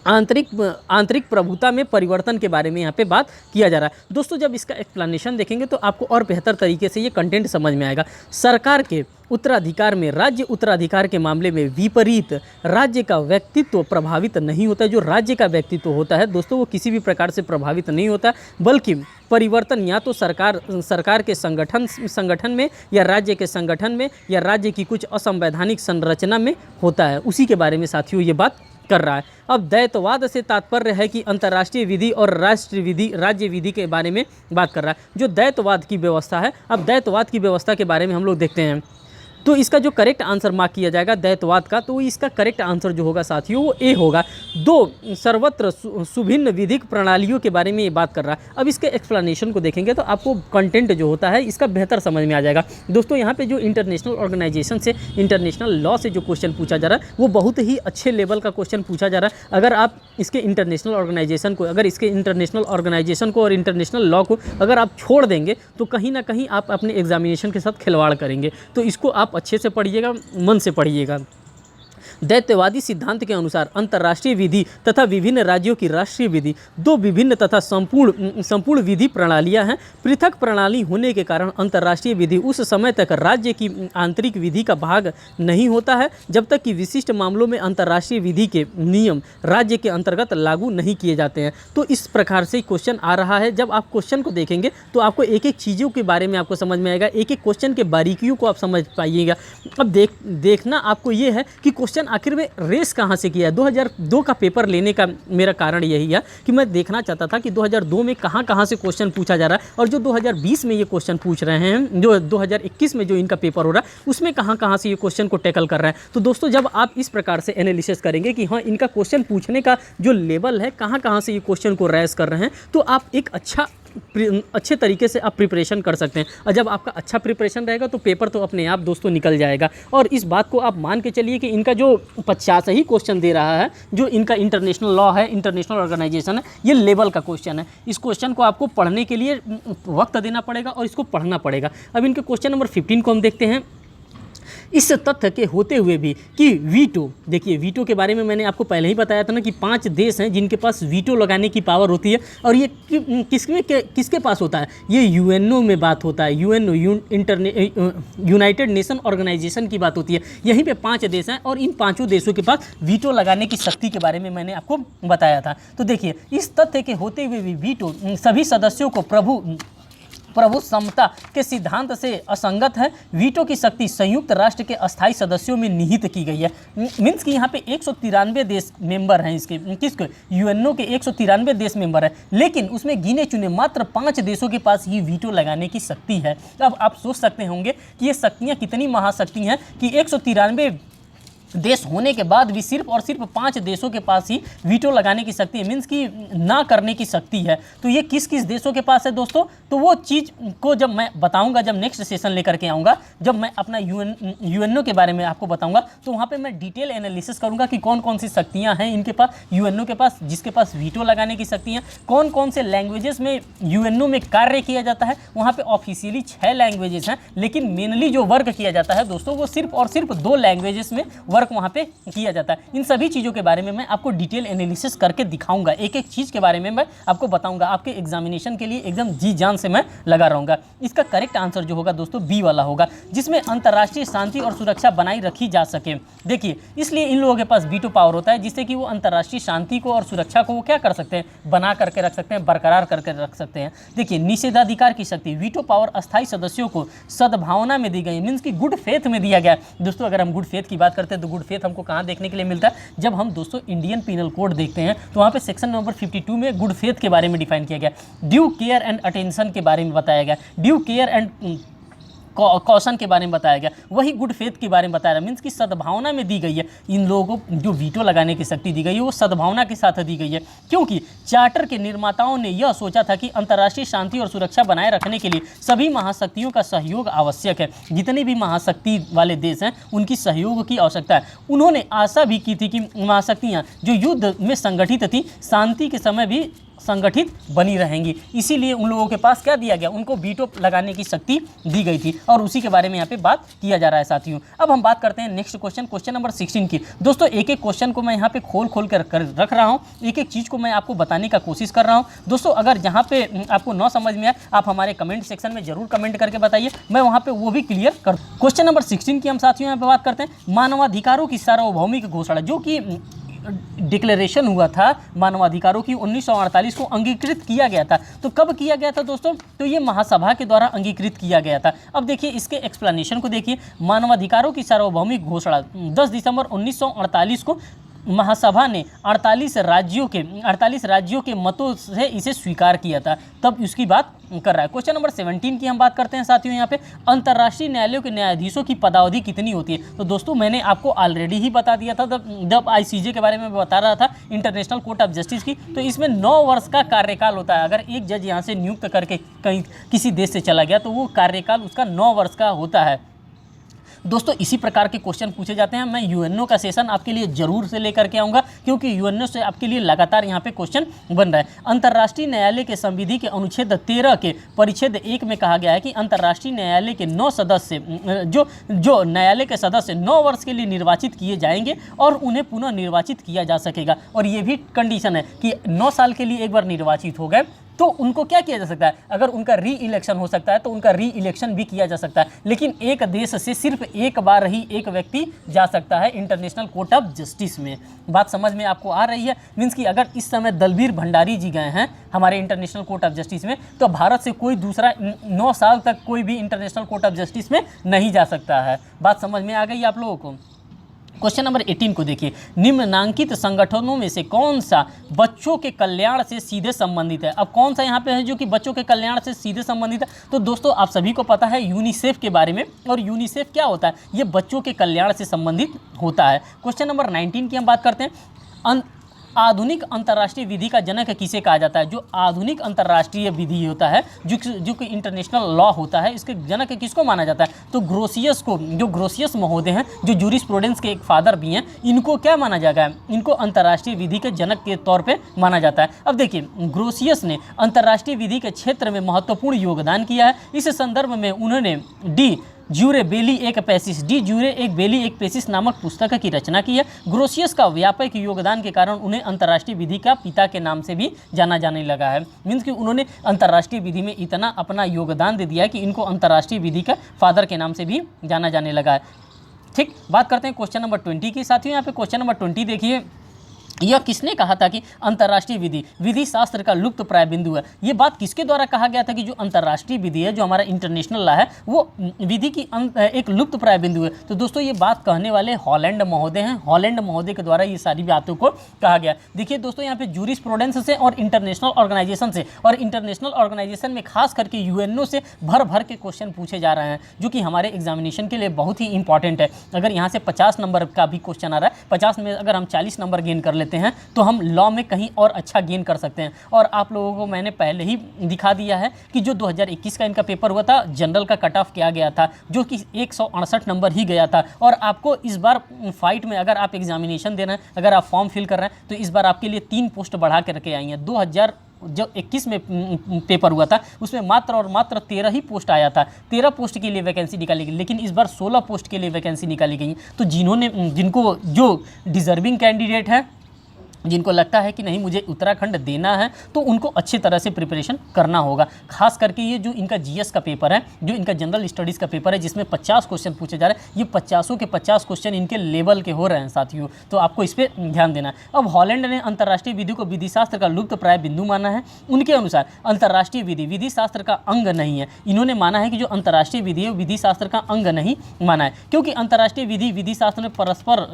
आंतरिक प्रभुता में परिवर्तन के बारे में यहाँ पे बात किया जा रहा है। दोस्तों जब इसका एक्सप्लेनेशन देखेंगे तो आपको और बेहतर तरीके से ये कंटेंट समझ में आएगा। सरकार के उत्तराधिकार में राज्य उत्तराधिकार के मामले में विपरीत राज्य का व्यक्तित्व प्रभावित नहीं होता है। जो राज्य का व्यक्तित्व होता है दोस्तों वो किसी भी प्रकार से प्रभावित नहीं होता, बल्कि परिवर्तन या तो सरकार के संगठन में या राज्य के संगठन में या राज्य की कुछ असंवैधानिक संरचना में होता है। उसी के बारे में साथियों ये बात कर रहा है। अब द्वैतवाद से तात्पर्य है कि अंतर्राष्ट्रीय विधि और राज्य विधि के बारे में बात कर रहा है। जो द्वैतवाद की व्यवस्था है, अब द्वैतवाद की व्यवस्था के बारे में हम लोग देखते हैं। तो इसका जो करेक्ट आंसर मार्क किया जाएगा द्वैतवाद का, तो इसका करेक्ट आंसर जो होगा साथियों वो ए होगा। दो सर्वत्र सुभिन्न विधिक प्रणालियों के बारे में ये बात कर रहा है। अब इसके एक्सप्लेनेशन को देखेंगे तो आपको कंटेंट जो होता है इसका बेहतर समझ में आ जाएगा। दोस्तों यहाँ पे जो इंटरनेशनल ऑर्गेनाइजेशन से, इंटरनेशनल लॉ से जो क्वेश्चन पूछा जा रहा है वो बहुत ही अच्छे लेवल का क्वेश्चन पूछा जा रहा है। अगर आप इसके इंटरनेशनल ऑर्गेनाइजेशन को और इंटरनेशनल लॉ को अगर आप छोड़ देंगे तो कहीं ना कहीं आप अपने एग्जामिनेशन के साथ खिलवाड़ करेंगे। तो इसको आप अच्छे से पढ़िएगा, मन से पढ़िएगा। दैत्यवादी सिद्धांत के अनुसार अंतर्राष्ट्रीय विधि तथा विभिन्न राज्यों की राष्ट्रीय विधि दो विभिन्न तथा संपूर्ण विधि प्रणालियां हैं। पृथक प्रणाली होने के कारण अंतर्राष्ट्रीय विधि उस समय तक राज्य की आंतरिक विधि का भाग नहीं होता है जब तक कि विशिष्ट मामलों में अंतर्राष्ट्रीय विधि के नियम राज्य के अंतर्गत लागू नहीं किए जाते हैं। तो इस प्रकार से क्वेश्चन आ रहा है। जब आप क्वेश्चन को देखेंगे तो आपको एक एक चीज़ों के बारे में आपको समझ में आएगा, एक एक क्वेश्चन के बारीकियों को आप समझ पाइएगा। अब देखना आपको ये है कि क्वेश्चन आखिर में रेस कहाँ से किया है। 2002 का पेपर लेने का मेरा कारण यही है कि मैं देखना चाहता था कि 2002 में कहाँ से क्वेश्चन पूछा जा रहा है और जो 2020 में ये क्वेश्चन पूछ रहे हैं, जो 2021 में जो इनका पेपर हो रहा है उसमें कहाँ से ये क्वेश्चन को टैकल कर रहे हैं। तो दोस्तों जब आप इस प्रकार से एनालिसिस करेंगे कि हाँ इनका क्वेश्चन पूछने का जो लेवल है, कहाँ से ये क्वेश्चन को रेस कर रहे हैं, तो आप एक अच्छे तरीके से आप प्रिपरेशन कर सकते हैं। और जब आपका अच्छा प्रिपरेशन रहेगा तो पेपर तो अपने आप दोस्तों निकल जाएगा। और इस बात को आप मान के चलिए कि इनका जो 50 ही क्वेश्चन दे रहा है, जो इनका इंटरनेशनल लॉ है, इंटरनेशनल ऑर्गेनाइजेशन है, ये लेवल का क्वेश्चन है। इस क्वेश्चन को आपको पढ़ने के लिए वक्त देना पड़ेगा और इसको पढ़ना पड़ेगा। अब इनके क्वेश्चन नंबर 15 को हम देखते हैं। इस तथ्य के होते हुए भी कि वीटो, देखिए वीटो के बारे में मैंने आपको पहले ही बताया था ना कि 5 देश हैं जिनके पास वीटो लगाने की पावर होती है। और ये किसके पास होता है? ये यूएनओ में बात होता है। यूएनओ यूनाइटेड नेशन ऑर्गेनाइजेशन की बात होती है। यहीं पे 5 देश हैं और इन 5 देशों के पास वीटो लगाने की शक्ति के बारे में मैंने आपको बताया था। तो देखिए इस तथ्य के होते हुए भी वीटो सभी सदस्यों को प्रभु समता के सिद्धांत से असंगत है। वीटो की शक्ति संयुक्त राष्ट्र के अस्थायी सदस्यों में निहित की गई है। मीन्स कि यहाँ पे 193 देश मेंबर हैं इसके, किसके? यूएनओ के 193 देश मेंबर हैं, लेकिन उसमें गिने चुने मात्र 5 देशों के पास ही वीटो लगाने की शक्ति है। अब आप सोच सकते होंगे कि ये शक्तियाँ कितनी महाशक्ति हैं कि 193 देश होने के बाद भी सिर्फ और सिर्फ 5 देशों के पास ही वीटो लगाने की शक्ति है, मीन्स कि ना करने की शक्ति है। तो ये किस किस देशों के पास है दोस्तों? तो वो चीज़ को जब मैं बताऊंगा, जब नेक्स्ट सेशन लेकर के आऊँगा, जब मैं अपना यूएनओ के बारे में आपको बताऊंगा, तो वहाँ पे मैं डिटेल एनालिसिस करूँगा कि कौन कौन सी शक्तियाँ हैं इनके पास, यूएनओ के पास, जिसके पास वीटो लगाने की शक्तियाँ, कौन कौन से लैंग्वेजेस में यूएनओ में कार्य किया जाता है। वहाँ पर ऑफिशियली 6 लैंग्वेजेस हैं, लेकिन मेनली जो वर्क किया जाता है दोस्तों वो सिर्फ और सिर्फ 2 लैंग्वेजेस में वर्क वहाँ पे किया जाता है। इन सभी चीज़ों के बारे में मैं आपको डिटेल एनालिसिस करके दिखाऊंगा, एक एक चीज़ के बारे में मैं आपको बताऊंगा। आपके एग्जामिनेशन के लिए एकदम जी जान से मैं लगा रहूँगा। इसका करेक्ट आंसर जो होगा दोस्तों बी वाला होगा, जिसमें अंतर्राष्ट्रीय शांति और सुरक्षा बनाई रखी जा सके। देखिए इसलिए इन लोगों के पास वीटो पावर होता है, जिससे कि वो अंतर्राष्ट्रीय शांति को और सुरक्षा को वो क्या कर सकते हैं, बना करके रख सकते हैं, बरकरार करके रख सकते हैं। देखिए निषेधाधिकार की शक्ति, वीटो पावर अस्थायी सदस्यों को सद्भावना में दी गई, मीन्स कि गुड फेथ में दिया गया। दोस्तों अगर हम गुड फेथ की बात करते हैं तो गुड फेथ हमको कहाँ देखने के लिए मिलता है? जब हम दोस्तों इंडियन पीनल कोड देखते हैं तो वहाँ पे सेक्शन नंबर 52 में गुड फेथ के बारे में डिफाइन किया गया, ड्यू केयर एंड अटेंशन के बारे में बताया गया, ड्यू केयर एंड कॉशन के बारे में बताया गया, वही गुड फेथ के बारे में बताया गया। मीन्स कि सद्भावना में दी गई है। इन लोगों को जो वीटो लगाने की शक्ति दी गई है वो सद्भावना के साथ दी गई है, क्योंकि चार्टर के निर्माताओं ने यह सोचा था कि अंतर्राष्ट्रीय शांति और सुरक्षा बनाए रखने के लिए सभी महाशक्तियों का सहयोग आवश्यक है। जितने भी महाशक्ति वाले देश हैं उनकी सहयोग की आवश्यकता है। उन्होंने आशा भी की थी कि महाशक्तियाँ जो युद्ध में संगठित थी शांति के समय भी संगठित बनी रहेंगी। इसीलिए उन लोगों के पास क्या दिया गया, उनको वीटो लगाने की शक्ति दी गई थी, और उसी के बारे में यहाँ पे बात किया जा रहा है साथियों। अब हम बात करते हैं नेक्स्ट क्वेश्चन नंबर 16 की। दोस्तों एक एक क्वेश्चन को मैं यहाँ पे खोल कर रख रहा हूँ, एक एक चीज़ को मैं आपको बताने का कोशिश कर रहा हूँ। दोस्तों अगर जहाँ पे आपको न समझ में आए आप हमारे कमेंट सेक्शन में जरूर कमेंट करके बताइए, मैं वहाँ पे वो भी क्लियर कर। क्वेश्चन नंबर 16 की हम साथियों यहाँ पे बात करते हैं मानवाधिकारों की सार्वभौमिक घोषणा, जो कि डिक्लेरेशन हुआ था मानवाधिकारों की 1948 को अंगीकृत किया गया था। तो कब किया गया था दोस्तों? तो ये महासभा के द्वारा अंगीकृत किया गया था। अब देखिए इसके एक्सप्लेनेशन को देखिए। मानवाधिकारों की सार्वभौमिक घोषणा 10 दिसंबर 1948 को महासभा ने 48 राज्यों के मतों से इसे स्वीकार किया था, तब इसकी बात कर रहा है। क्वेश्चन नंबर 17 की हम बात करते हैं साथियों। यहाँ पे अंतर्राष्ट्रीय न्यायालयों के न्यायाधीशों की पदावधि कितनी होती है? तो दोस्तों मैंने आपको ऑलरेडी ही बता दिया था जब ICJ के बारे में बता रहा था, इंटरनेशनल कोर्ट ऑफ जस्टिस की। तो इसमें 9 वर्ष का कार्यकाल होता है। अगर एक जज यहाँ से नियुक्त करके कहीं किसी देश से चला गया तो वो कार्यकाल उसका 9 वर्ष का होता है। दोस्तों इसी प्रकार के क्वेश्चन पूछे जाते हैं। मैं यूएनओ का सेशन आपके लिए जरूर से लेकर के आऊँगा, क्योंकि यूएनओ से आपके लिए लगातार यहाँ पे क्वेश्चन बन रहा है। अंतर्राष्ट्रीय न्यायालय के संविधि के अनुच्छेद 13 के परिच्छेद 1 में कहा गया है कि अंतर्राष्ट्रीय न्यायालय के 9 सदस्य जो न्यायालय के सदस्य 9 वर्ष के लिए निर्वाचित किए जाएंगे और उन्हें पुनः निर्वाचित किया जा सकेगा। और ये भी कंडीशन है कि 9 साल के लिए एक बार निर्वाचित हो गए तो उनको क्या किया जा सकता है, अगर उनका री इलेक्शन हो सकता है तो उनका री इलेक्शन भी किया जा सकता है। लेकिन एक देश से सिर्फ एक बार ही एक व्यक्ति जा सकता है इंटरनेशनल कोर्ट ऑफ जस्टिस में। बात समझ में आपको आ रही है? मीन्स कि अगर इस समय दलबीर भंडारी जी गए हैं हमारे इंटरनेशनल कोर्ट ऑफ जस्टिस में, तो भारत से कोई दूसरा 9 साल तक कोई भी इंटरनेशनल कोर्ट ऑफ जस्टिस में नहीं जा सकता है। बात समझ में आ गई आप लोगों को? क्वेश्चन नंबर 18 को देखिए, निम्नलिखित संगठनों में से कौन सा बच्चों के कल्याण से सीधे संबंधित है? अब कौन सा यहाँ पे है जो कि बच्चों के कल्याण से सीधे संबंधित है? तो दोस्तों आप सभी को पता है यूनिसेफ के बारे में, और यूनिसेफ क्या होता है? ये बच्चों के कल्याण से संबंधित होता है। क्वेश्चन नंबर 19 की हम बात करते हैं। आधुनिक अंतर्राष्ट्रीय विधि का जनक किसे कहा जाता है? जो आधुनिक अंतर्राष्ट्रीय विधि होता है, जो कि इंटरनेशनल लॉ होता है, इसके जनक किसको माना जाता है? तो ग्रोसियस को, जो ग्रोसियस महोदय हैं, जो जूरिस्प्रूडेंस के एक फादर भी हैं, इनको क्या माना जाएगा? इनको अंतर्राष्ट्रीय विधि के जनक के तौर पे माना जाता है। अब देखिए, ग्रोसियस ने अंतर्राष्ट्रीय विधि के क्षेत्र में महत्वपूर्ण योगदान किया है। इस संदर्भ में उन्होंने डी ज्यूरे बेली एक पेसिस नामक पुस्तक की रचना की है। ग्रोसियस का व्यापक योगदान के कारण उन्हें अंतर्राष्ट्रीय विधि का पिता के नाम से भी जाना जाने लगा है। मीन्स कि उन्होंने अंतर्राष्ट्रीय विधि में इतना अपना योगदान दे दिया है कि इनको अंतर्राष्ट्रीय विधि का फादर के नाम से भी जाना जाने लगा है। ठीक, बात करते हैं क्वेश्चन नंबर 20 की। साथियों यहाँ पे क्वेश्चन नंबर 20 देखिए, यह किसने कहा था कि अंतर्राष्ट्रीय विधि शास्त्र का लुप्त प्राय बिंदु है? ये बात किसके द्वारा कहा गया था कि जो अंतर्राष्ट्रीय विधि है, जो हमारा इंटरनेशनल लॉ है, वो विधि की एक लुप्त प्राय बिंदु है? तो दोस्तों ये बात कहने वाले हॉलैंड महोदय हैं। हॉलैंड महोदय के द्वारा ये सारी बातों को कहा गया। देखिए दोस्तों, यहाँ पे जूरिस्प्रूडेंस से और इंटरनेशनल ऑर्गेनाइजेशन से, और इंटरनेशनल ऑर्गेनाइजेशन में खास करके यूएनओ से भर भर के क्वेश्चन पूछे जा रहे हैं, जो कि हमारे एग्जामिनेशन के लिए बहुत ही इंपॉर्टेंट है। अगर यहाँ से 50 नंबर का भी क्वेश्चन आ रहा है, 50 में अगर हम 40 नंबर गेन कर लेते हैं तो हम लॉ में कहीं और अच्छा गेन कर सकते हैं। और आप लोगों को मैंने पहले ही दिखा दिया है कि जो 2021 का इनका पेपर हुआ था, जनरल का कट ऑफ किया गया था, जो कि 168 नंबर ही गया था। और आपको इस बार फाइट में, अगर आप एग्जामिनेशन दे रहे हैं, अगर आप फॉर्म फिल कर रहे हैं, तो इस बार आपके लिए 3 पोस्ट बढ़ा के रखे आई हैं। 2021 में पेपर हुआ था, उसमें मात्र और मात्र 13 ही पोस्ट आया था। 13 पोस्ट के लिए वैकेंसी निकाली गई, लेकिन इस बार 16 पोस्ट के लिए वैकेंसी निकाली गई। तो जिनको जो डिजर्विंग कैंडिडेट है, जिनको लगता है कि नहीं मुझे उत्तराखंड देना है, तो उनको अच्छी तरह से प्रिपरेशन करना होगा। खास करके ये जो इनका जीएस का पेपर है, जो इनका जनरल स्टडीज़ का पेपर है, जिसमें 50 क्वेश्चन पूछे जा रहे हैं, ये 50 के 50 क्वेश्चन इनके लेवल के हो रहे हैं साथियों। तो आपको इस पर ध्यान देना है। अब हॉलैंड ने अंतर्राष्ट्रीय विधि को विधि शास्त्र का लुप्त प्राय बिंदु माना है। उनके अनुसार अंतर्राष्ट्रीय विधि विधि शास्त्र का अंग नहीं है। इन्होंने माना है कि जो अंतर्राष्ट्रीय विधि है, विधि शास्त्र का अंग नहीं माना है, क्योंकि अंतर्राष्ट्रीय विधि विधि शास्त्र में परस्पर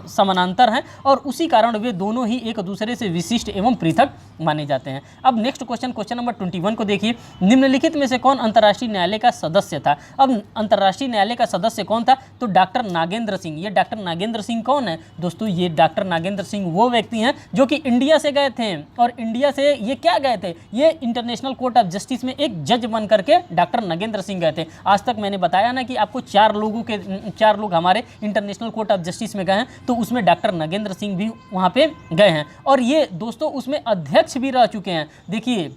समानांतर है, और उसी कारण वे दोनों ही एक दूसरे से विशिष्ट एवं पृथक माने जाते हैं। अब नेक्स्ट क्वेश्चन नंबर 21 को देखिए, निम्नलिखित में से कौन अंतर्राष्ट्रीय न्यायालय का सदस्य था? अब अंतर्राष्ट्रीय न्यायालय का सदस्य कौन था? तो डॉक्टर नागेंद्र सिंह। ये डॉक्टर नागेंद्र सिंह कौन है दोस्तों? ये डॉक्टर नागेंद्र सिंह वो व्यक्ति हैं जो कि इंडिया से गए थे, और इंडिया से ये क्या गए थे? ये इंटरनेशनल कोर्ट ऑफ जस्टिस में एक जज बन करके डॉक्टर नागेंद्र सिंह गए थे। आज तक मैंने बताया ना कि आपको 4 लोग हमारे इंटरनेशनल कोर्ट ऑफ जस्टिस में गए हैं, तो उसमें डॉक्टर नागेंद्र सिंह भी वहाँ पे गए हैं, और ये दोस्तों उसमें अध्यक्ष भी रह चुके हैं। देखिए,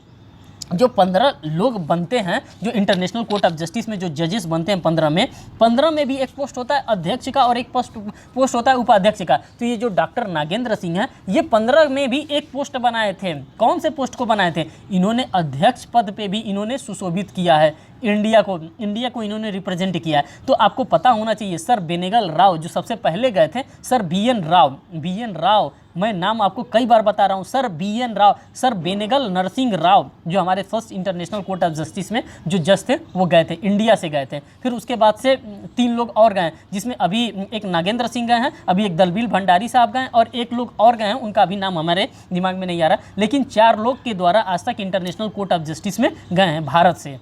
जो 15 लोग बनते हैं, जो इंटरनेशनल कोर्ट ऑफ जस्टिस में जो जजेस बनते हैं 15 में भी एक पोस्ट होता है अध्यक्ष का, और एक पोस्ट होता है उपाध्यक्ष का। तो ये जो डॉक्टर नागेंद्र सिंह हैं, ये 15 में भी एक पोस्ट बनाए थे। कौन से पोस्ट को बनाए थे? इन्होंने अध्यक्ष पद पे भी इन्होंने सुशोभित किया है, इंडिया को इन्होंने रिप्रेजेंट किया है। तो आपको पता होना चाहिए, सर बेनेगल राव जो सबसे पहले गए थे, सर BN राव, मैं नाम आपको कई बार बता रहा हूँ, sir BN Rao, sir Benegal Narasimha Rao, जो हमारे first International Court of Justice में जो जज थे, वो गए थे, इंडिया से गए थे। फिर उसके बाद से 3 लोग और गए, जिसमें अभी एक नागेंद्र सिंह गए हैं, अभी एक दलबीर भंडारी साहब गए, और एक लोग और गए हैं, उनका अभी नाम हमारे दिमाग में नहीं आ रहा, लेकिन 4 लोग के द्वारा आज तक इंटरनेशनल कोर्ट ऑफ जस्टिस में गए हैं भारत से।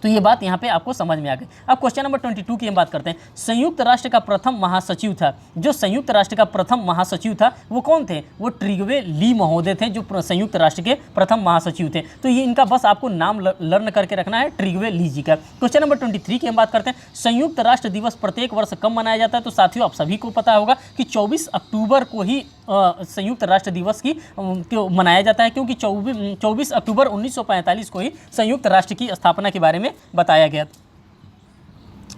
तो ये बात यहाँ पे आपको समझ में आ गई। अब क्वेश्चन नंबर 22 की हम बात करते हैं। संयुक्त राष्ट्र का प्रथम महासचिव था, जो संयुक्त राष्ट्र का प्रथम महासचिव था वो कौन थे? वो ट्रिगवे ली महोदय थे, जो संयुक्त राष्ट्र के प्रथम महासचिव थे। तो ये इनका बस आपको नाम लर्न करके रखना है, ट्रिगवे ली जी का। क्वेश्चन नंबर 23 की हम बात करते हैं। संयुक्त राष्ट्र दिवस प्रत्येक वर्ष कब मनाया जाता है? तो साथियों आप सभी को पता होगा कि 24 अक्टूबर को ही संयुक्त राष्ट्र दिवस की मनाया जाता है, क्योंकि 24 अक्टूबर 1945 को ही संयुक्त राष्ट्र की स्थापना के बारे में बताया गया।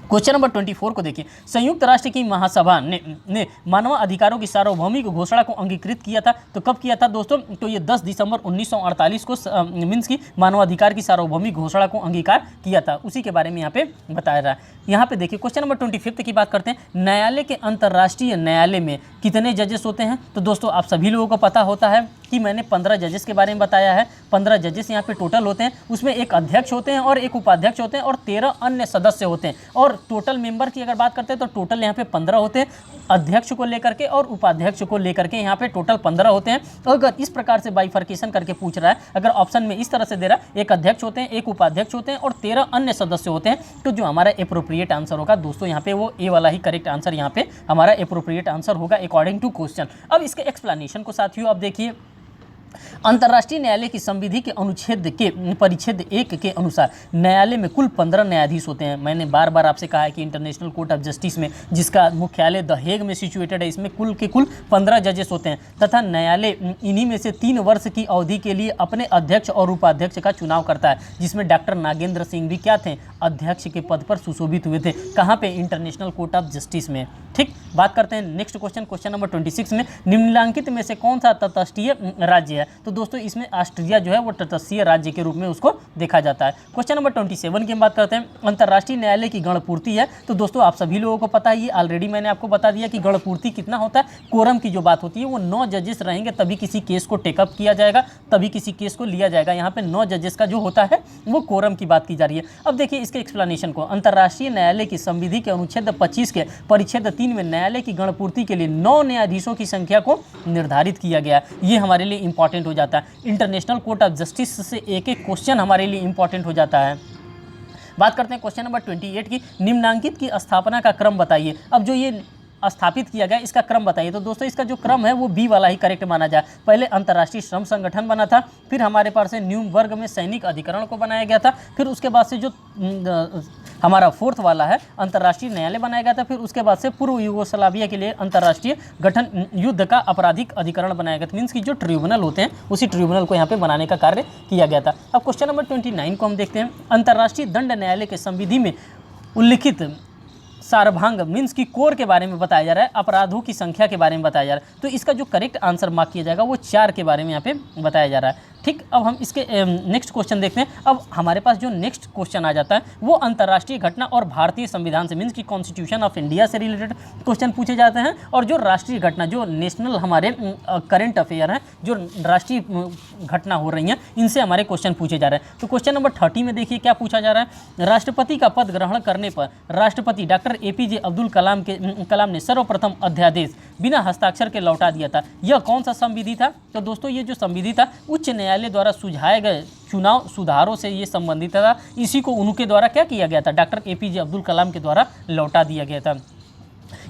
क्वेश्चन नंबर 24 को देखिए। संयुक्त राष्ट्र की महासभा ने मानव अधिकारों की सार्वभौमिक घोषणा को अंगीकृत किया था। तो कब किया था दोस्तों? तो ये 10 दिसंबर 1948 को मीन्स की मानवाधिकार की सार्वभौमिक घोषणा को अंगीकार किया था, उसी के बारे में यहाँ पे बताया रहा है। यहाँ पे देखिए क्वेश्चन नंबर 25 की बात करते हैं। न्यायालय के अंतर्राष्ट्रीय न्यायालय में कितने जजेस होते हैं? तो दोस्तों आप सभी लोगों को पता होता है कि मैंने 15 जजेस के बारे में बताया है। 15 जजेस यहाँ पे टोटल होते हैं, उसमें एक अध्यक्ष होते हैं और एक उपाध्यक्ष होते हैं और 13 अन्य सदस्य होते हैं। और टोटल मेंबर की अगर बात करते हैं तो टोटल यहाँ पे 15 होते हैं, अध्यक्ष को लेकर के और उपाध्यक्ष को लेकर के यहाँ पे टोटल 15 होते हैं। अगर इस प्रकार से बाइफर्केशन करके पूछ रहा है, अगर ऑप्शन में इस तरह से दे रहा है, एक अध्यक्ष होते हैं, एक उपाध्यक्ष होते हैं और 13 अन्य सदस्य होते हैं, तो जो हमारा एप्रोप्रिएट आंसर होगा दोस्तों यहाँ पे वो ए वाला ही करेक्ट आंसर यहाँ पे हमारा एप्रोप्रिएट आंसर होगा अकॉर्डिंग टू क्वेश्चन। अब इसके एक्सप्लेनेशन को साथियों आप देखिए। अंतर्राष्ट्रीय न्यायालय की संविधि के अनुच्छेद के परिच्छेद 1 के अनुसार न्यायालय में कुल 15 न्यायाधीश होते हैं। मैंने बार बार आपसे कहा है कि इंटरनेशनल कोर्ट ऑफ जस्टिस में, जिसका मुख्यालय द हेग में सिचुएटेड है, इसमें कुल 15 जजेस होते हैं तथा न्यायालय इन्हीं में से 3 वर्ष की अवधि के लिए अपने अध्यक्ष और उपाध्यक्ष का चुनाव करता है, जिसमें डॉक्टर नागेंद्र सिंह भी क्या थे? अध्यक्ष के पद पर सुशोभित हुए थे। कहाँ पे? इंटरनेशनल कोर्ट ऑफ जस्टिस में। ठीक, बात करते हैं नेक्स्ट क्वेश्चन। क्वेश्चन नंबर 26 में निम्नलिखित में से कौन सा तटस्थीय राज्य है? तो दोस्तों इसमें ऑस्ट्रिया जो है वो तटस्थीय राज्य के रूप में उसको देखा जाता है। क्वेश्चन नंबर 27 की हम बात करते हैं। अंतर्राष्ट्रीय न्यायालय की गणपूर्ति है। तो दोस्तों आप सभी लोगों को पता है, ये ऑलरेडी मैंने आपको बता दिया कि गणपूर्ति कितना होता है। कोरम की जो बात होती है वो 9 जजेस रहेंगे तभी किसी केस को टेकअप किया जाएगा, तभी किसी केस को लिया जाएगा। यहाँ पे 9 जजेस का जो होता है वो कोरम की बात की जा रही है। अब देखिए इसके एक्सप्लेनेशन को। अंतर्राष्ट्रीय न्यायालय की संविधि के अनुच्छेद 25 के परिच्छेद 3 में न्यायालय की गणपूर्ति के लिए 9 न्यायाधीशों की संख्या को निर्धारित किया गया। ये हमारे लिए इंपॉर्टेंट हो जाता है। इंटरनेशनल कोर्ट ऑफ जस्टिस से एक क्वेश्चन हमारे लिए इंपॉर्टेंट हो जाता है। बात करते हैं क्वेश्चन नंबर 28 की। निम्नांकित की स्थापना का क्रम बताइए। अब जो ये स्थापित किया गया इसका क्रम बताइए। तो दोस्तों इसका जो क्रम है वो बी वाला ही करेक्ट माना जाए। पहले अंतर्राष्ट्रीय श्रम संगठन बना था, फिर हमारे पास से न्यूरम्बर्ग में सैनिक अधिकरण को बनाया गया था, फिर उसके बाद से जो हमारा 4th वाला है अंतर्राष्ट्रीय न्यायालय बनाया गया था, फिर उसके बाद से पूर्व यूगोस्लाविया के लिए अंतर्राष्ट्रीय गठन युद्ध का आपराधिक अधिकरण बनाया गया था। मीन्स की जो ट्रिब्यूनल होते हैं उसी ट्रिब्यूनल को यहाँ पे बनाने का कार्य किया गया था। अब क्वेश्चन नंबर 29 को हम देखते हैं। अंतर्राष्ट्रीय दंड न्यायालय के संविधि में उल्लिखित सारभांग मीन्स की कोर के बारे में बताया जा रहा है, अपराधों की संख्या के बारे में बताया जा रहा है। तो इसका जो करेक्ट आंसर मार्क किया जाएगा वो 4 के बारे में यहाँ पे बताया जा रहा है। ठीक, अब हम इसके नेक्स्ट क्वेश्चन देखते हैं। अब हमारे पास जो नेक्स्ट क्वेश्चन आ जाता है वो अंतर्राष्ट्रीय घटना और भारतीय संविधान से मीन्स की कॉन्स्टिट्यूशन ऑफ इंडिया से रिलेटेड क्वेश्चन पूछे जाते हैं, और जो राष्ट्रीय घटना जो नेशनल हमारे करंट अफेयर हैं, जो राष्ट्रीय घटना हो रही हैं, इनसे हमारे क्वेश्चन पूछे जा रहे हैं। तो क्वेश्चन नंबर 30 में देखिए क्या पूछा जा रहा है। राष्ट्रपति का पद ग्रहण करने पर राष्ट्रपति डॉक्टर APJ अब्दुल कलाम ने सर्वप्रथम अध्यादेश बिना हस्ताक्षर के लौटा दिया था। यह कौन सा संविधि था? तो दोस्तों ये जो संविधि था उच्च न्यायालय द्वारा सुझाए गए चुनाव सुधारों से ये संबंधित था। इसी को उनके द्वारा क्या किया गया था? डॉक्टर APJ अब्दुल कलाम के द्वारा लौटा दिया गया था।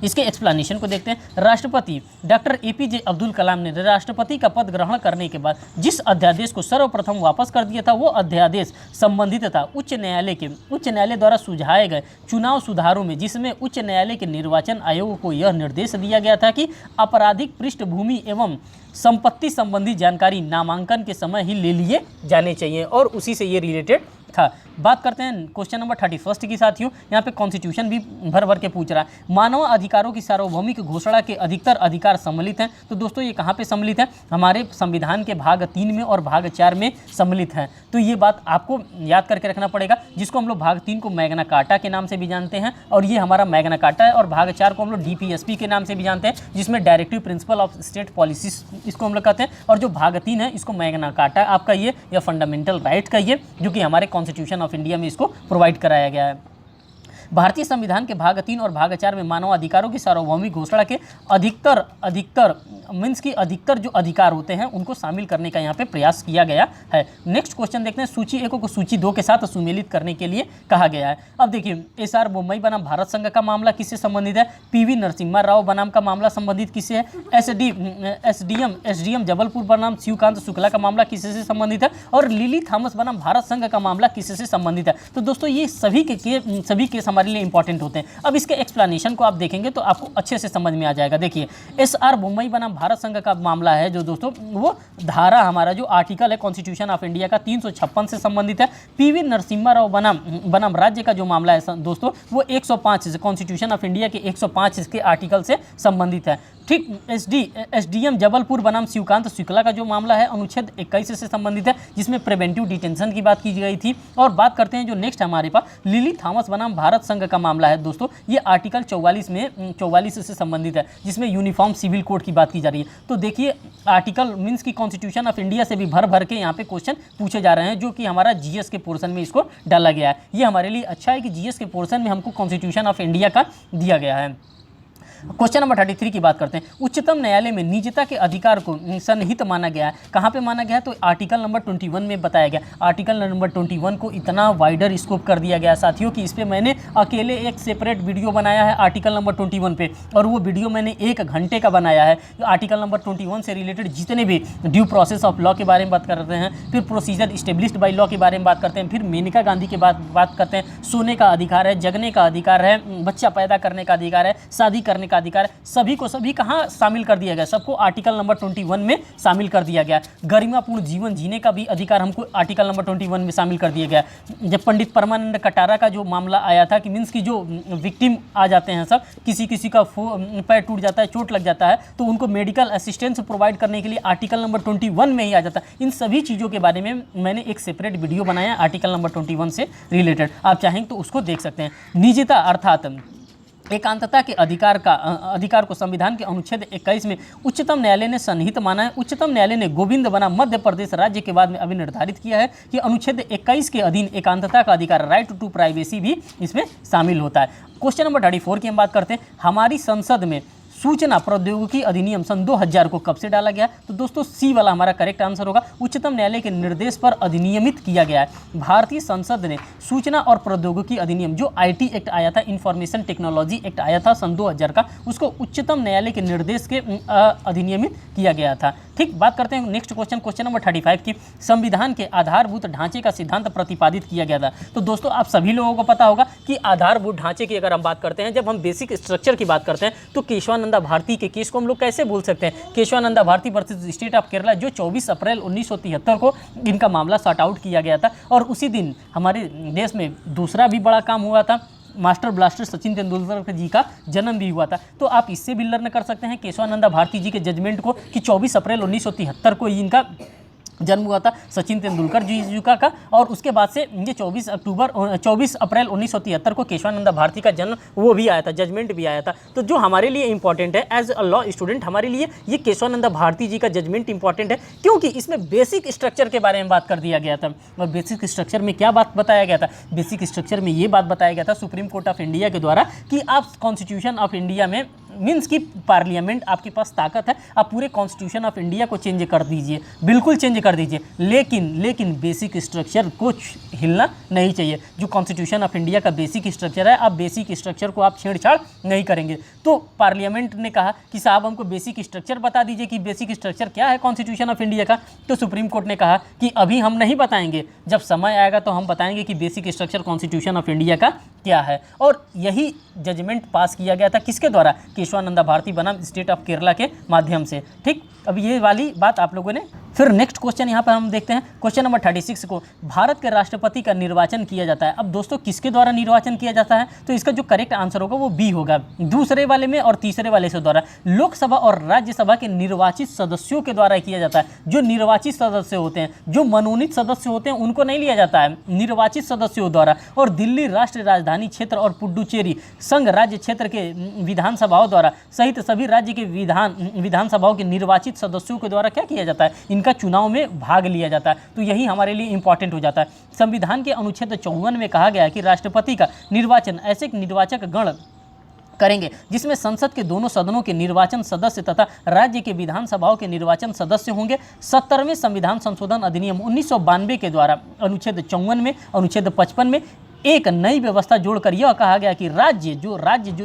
इसके एक्सप्लेनेशन को देखते हैं। राष्ट्रपति डॉक्टर APJ अब्दुल कलाम ने राष्ट्रपति का पद ग्रहण करने के बाद जिस अध्यादेश को सर्वप्रथम वापस कर दिया था वो अध्यादेश संबंधित था उच्च न्यायालय द्वारा सुझाए गए चुनाव सुधारों में, जिसमें उच्च न्यायालय के निर्वाचन आयोग को यह निर्देश दिया गया था कि आपराधिक पृष्ठभूमि एवं संपत्ति संबंधी जानकारी नामांकन के समय ही ले लिए जाने चाहिए, और उसी से ये रिलेटेड था। बात करते हैं क्वेश्चन नंबर 31 की साथियों। यहाँ पे कॉन्स्टिट्यूशन भी भर के पूछ रहा है। मानव अधिकारों की सार्वभौमिक घोषणा के अधिकतर अधिकार सम्मिलित हैं। तो दोस्तों ये कहाँ पे सम्मिलित है? हमारे संविधान के भाग 3 में और भाग 4 में सम्मिलित हैं। तो ये बात आपको याद करके रखना पड़ेगा, जिसको हम लोग भाग 3 को मैग्ना कार्टा के नाम से भी जानते हैं, और ये हमारा मैग्ना कार्टा है, और भाग 4 को हम लोग DPSP के नाम से भी जानते हैं, जिसमें directive principle of state policies इसको हम लोग कहते हैं। और जो भाग 3 है इसको मैग्ना कार्टा आपका ये या फंडामेंटल राइट का ये, जो कि हमारे कॉन्स्टिट्यूशन ऑफ इंडिया में इसको प्रोवाइड कराया गया है। भारतीय संविधान के भाग 3 और भाग 4 में मानव अधिकारों की सार्वभौमिक घोषणा के अधिकतर मीन्स की अधिकतर जो अधिकार होते हैं उनको शामिल करने का यहाँ पे प्रयास किया गया है। नेक्स्ट क्वेश्चन देखते हैं, सूची 1 को सूची 2 के साथ सुमेलित करने के लिए कहा गया है। अब देखिए, एसआर बोम्मई बनाम भारत संघ का मामला किससे संबंधित है? पीवी नरसिम्हा राव बनाम का मामला संबंधित किससे है? एसडीएम जबलपुर बनाम शिवकांत शुक्ला का मामला किससे संबंधित है? और लिली थॉमस बनाम भारत संघ का मामला किससे संबंधित है? तो दोस्तों ये सभी केस हमारे लिए इंपॉर्टेंट होते हैं। अब इसके एक्सप्लेनेशन को आप देखेंगे तो आपको अच्छे से समझ में आ जाएगा। देखिए, एसआर बोम्मई बनाम भारत संघ का मामला है जो दोस्तों, वो धारा हमारा जो आर्टिकल है कॉन्स्टिट्यूशन ऑफ इंडिया का 356 से संबंधित है। पीवी नरसिम्हा राव बनाम राज्य का जो मामला है दोस्तों, वो 105 से, कॉन्स्टिट्यूशन ऑफ इंडिया के 105 के आर्टिकल से संबंधित है। ठीक, एसडीएम जबलपुर बनाम शिवकांत शुक्ला का जो मामला है अनुच्छेद 21 से संबंधित है, जिसमें प्रिवेंटिव डिटेंशन की बात की गई थी। और बात करते हैं जो नेक्स्ट हमारे पास लिली थॉमस बनाम भारत संघ का मामला है दोस्तों, ये आर्टिकल 44 से संबंधित है, जिसमें यूनिफॉर्म सिविल कोड की बात की जा रही है। तो देखिए, आर्टिकल मीन्स की कॉन्स्टिट्यूशन ऑफ इंडिया से भी भर के यहाँ पे क्वेश्चन पूछे जा रहे हैं, जो कि हमारा जीएस के पोर्शन में इसको डाला गया है। ये हमारे लिए अच्छा है कि जीएस के पोर्शन में हमको कॉन्स्टिट्यूशन ऑफ इंडिया का दिया गया है। क्वेश्चन नंबर 33 की बात करते हैं। उच्चतम न्यायालय में निजता के अधिकार को सन्निहित माना गया है। कहाँ पे माना गया है? तो आर्टिकल नंबर 21 में बताया गया। आर्टिकल नंबर 21 को इतना वाइडर स्कोप कर दिया गया साथियों कि इस पर मैंने अकेले एक सेपरेट वीडियो बनाया है आर्टिकल नंबर 21 पे, और वो वीडियो मैंने 1 घंटे का बनाया है। आर्टिकल नंबर 21 से रिलेटेड जितने भी ड्यू प्रोसेस ऑफ लॉ के बारे में बात करते हैं, फिर प्रोसीजर इस्टेब्लिश्ड बाई लॉ के बारे में बात करते हैं, फिर मेनका गांधी की बात करते हैं, सोने का अधिकार है, जगने का अधिकार है, बच्चा पैदा करने का अधिकार है, शादी करने का अधिकार है, सभी को सभी कहाँ शामिल कर दिया गया? सबको आर्टिकल नंबर 21 में शामिल कर दिया गया। गरिमापूर्ण जीवन जीने का भी अधिकार हमको आर्टिकल नंबर 21 में शामिल कर दिया गया। जब पंडित परमानंद कटारा का जो मामला आया था कि मीन्स की जो विक्टिम आ जाते हैं, सब किसी का पैर टूट जाता है, चोट लग जाता है, तो उनको मेडिकल असिस्टेंस प्रोवाइड करने के लिए आर्टिकल नंबर 21 में ही आ जाता है। इन सभी चीज़ों के बारे में मैंने एक सेपरेट वीडियो बनाया आर्टिकल नंबर 21 से रिलेटेड, आप चाहेंगे तो उसको देख सकते हैं। निजता अर्थात एकांतता के अधिकार को संविधान के अनुच्छेद 21 में उच्चतम न्यायालय ने सन्निहित माना है। उच्चतम न्यायालय ने गोविंद बनाम मध्य प्रदेश राज्य के बाद में अभी निर्धारित किया है कि अनुच्छेद 21 के अधीन एकांतता का अधिकार, राइट टू प्राइवेसी, भी इसमें शामिल होता है। क्वेश्चन नंबर 34 की हम बात करते हैं। हमारी संसद में सूचना प्रौद्योगिकी अधिनियम सन 2000 को कब से डाला गया? तो दोस्तों सी वाला हमारा करेक्ट आंसर होगा। उच्चतम न्यायालय के निर्देश पर अधिनियमित किया गया है। भारतीय संसद ने सूचना और प्रौद्योगिकी अधिनियम, जो आईटी एक्ट आया था, इंफॉर्मेशन टेक्नोलॉजी एक्ट आया था सन 2000 का, उसको उच्चतम न्यायालय के निर्देश के अधिनियमित किया गया था। ठीक, बात करते हैं नेक्स्ट क्वेश्चन नंबर 35 की। संविधान के आधारभूत ढांचे का सिद्धांत प्रतिपादित किया गया था। तो दोस्तों आप सभी लोगों को पता होगा कि आधारभूत ढांचे की अगर हम बात करते हैं, जब हम बेसिक स्ट्रक्चर की बात करते हैं, तो केशवानंदा भारती के केस को हम लोग कैसे भूल सकते हैं? Kesavananda Bharati versus state of Kerala, जो 24 अप्रैल 1973 को इनका मामला सॉर्ट आउट किया गया था, और उसी दिन हमारे देश में दूसरा भी बड़ा काम हुआ था, मास्टर ब्लास्टर सचिन तेंदुलकर जी का जन्म भी हुआ था। तो आप इससे भी लर्न कर सकते हैं केशवानंदा भारती जी के जजमेंट को कि 24 अप्रैल 1973 को इनका जन्म हुआ था सचिन तेंदुलकर जी का, और उसके बाद से ये 24 अप्रैल 1973 को केशवानंदा भारती का जन्म वो भी आया था, जजमेंट भी आया था। तो जो हमारे लिए इंपॉर्टेंट है एज अ लॉ स्टूडेंट, हमारे लिए ये केशवानंदा भारती जी का जजमेंट इंपॉर्टेंट है, क्योंकि इसमें बेसिक स्ट्रक्चर के बारे में बात कर दिया गया था। और बेसिक स्ट्रक्चर में क्या बात बताया गया था? बेसिक स्ट्रक्चर में ये बात बताया गया था सुप्रीम कोर्ट ऑफ इंडिया के द्वारा कि आप कॉन्स्टिट्यूशन ऑफ इंडिया में मीन्स की पार्लियामेंट, आपके पास ताकत है, आप पूरे कॉन्स्टिट्यूशन ऑफ इंडिया को चेंज कर दीजिए, बिल्कुल चेंज कर दीजिए, लेकिन बेसिक स्ट्रक्चर को हिलना नहीं चाहिए। जो कॉन्स्टिट्यूशन ऑफ इंडिया का बेसिक स्ट्रक्चर है, आप बेसिक स्ट्रक्चर को आप छेड़छाड़ नहीं करेंगे। तो पार्लियामेंट ने कहा कि साहब हमको बेसिक स्ट्रक्चर बता दीजिए कि बेसिक स्ट्रक्चर क्या है कॉन्स्टिट्यूशन ऑफ इंडिया का। तो सुप्रीम कोर्ट ने कहा कि अभी हम नहीं बताएंगे, जब समय आएगा तो हम बताएंगे कि basic structure constitution of India का क्या है। और यही जजमेंट पास किया गया था किसके द्वारा? केशवानंदा भारती बनाम स्टेट ऑफ केरला के माध्यम से। ठीक, अब ये वाली बात आप लोगों ने। फिर नेक्स्ट क्वेश्चन यहाँ पर हम देखते हैं क्वेश्चन नंबर 36 को। भारत के राष्ट्रपति का निर्वाचन किया जाता है। अब दोस्तों किसके द्वारा निर्वाचन किया जाता है? तो इसका जो करेक्ट आंसर होगा वो बी होगा, दूसरे वाले में और तीसरे वाले से द्वारा। लोकसभा और राज्यसभा के निर्वाचित सदस्यों के द्वारा किया जाता है। जो निर्वाचित सदस्य होते हैं, जो मनोनीत सदस्य होते हैं, उनको नहीं लिया जाता है, निर्वाचित सदस्यों द्वारा। और दिल्ली राष्ट्रीय राजधानी क्षेत्र और पुडुचेरी संघ राज्य क्षेत्र के विधानसभाओं द्वारा सहित सभी राज्य के विधानसभाओं के निर्वाचित सदस्यों के द्वारा क्या किया जाता है? इनका चुनाव में भाग लिया जाता है। तो यही हमारे लिए इंपॉर्टेंट हो जाता है। संविधान के अनुच्छेद 54 में कहा गया है कि राष्ट्रपति का निर्वाचन ऐसे निर्वाचक गण करेंगे, जिसमें संसद के दोनों सदनों के निर्वाचन सदस्य तथा राज्य के विधानसभाओं के निर्वाचन सदस्य होंगे। 70वें संविधान संशोधन अधिनियम 1992 के द्वारा अनुच्छेद 54 में, अनुच्छेद 55 में एक नई व्यवस्था जोड़कर यह कहा गया कि राज्य जो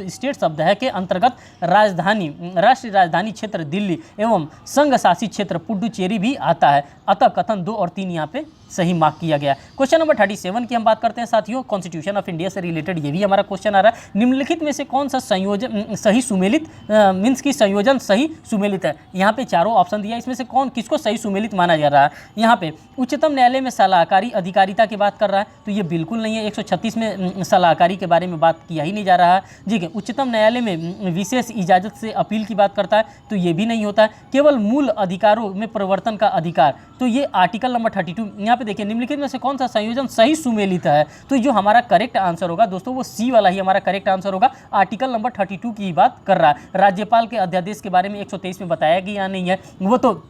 स्टेट शब्द है के अंतर्गत राष्ट्रीय राजधानी क्षेत्र दिल्ली एवं संघ शासित क्षेत्र पुडुचेरी भी आता है। अतः कथन 2 और 3 यहाँ पे सही मार्क किया गया। क्वेश्चन नंबर 37 की हम बात करते हैं साथियों, कॉन्स्टिट्यूशन ऑफ इंडिया से रिलेटेड ये भी हमारा क्वेश्चन आ रहा है। निम्नलिखित में से कौन सा संयोजन सही सुमेलित मीन्स की संयोजन सही सुमेलित है। यहाँ पे चारों ऑप्शन दिया, इसमें से कौन किसको सही सुमेलित माना जा रहा है। यहाँ पे उच्चतम न्यायालय में सलाहकारी अधिकारिता की बात कर रहा है, तो ये बिल्कुल नहीं है। 136 में सलाहकारी के बारे में बात किया ही नहीं जा रहा है। ठीक है, उच्चतम न्यायालय में विशेष इजाजत से अपील की बात करता है, तो ये भी नहीं होता है। केवल मूल अधिकारों में परिवर्तन का अधिकार, तो ये आर्टिकल नंबर 32। यहाँ पे देखिए निम्नलिखित में से कौन सा संयोजन सही सुमेलित है, तो जो हमारा करेक्ट आंसर होगा दोस्तों वो सी वाला ही हमारा करेक्ट आंसर होगा। आर्टिकल नंबर 32 की बात कर रहा है। राज्यपाल के अध्यादेश के बारे में 123 में बताया गया नहीं है, वो तो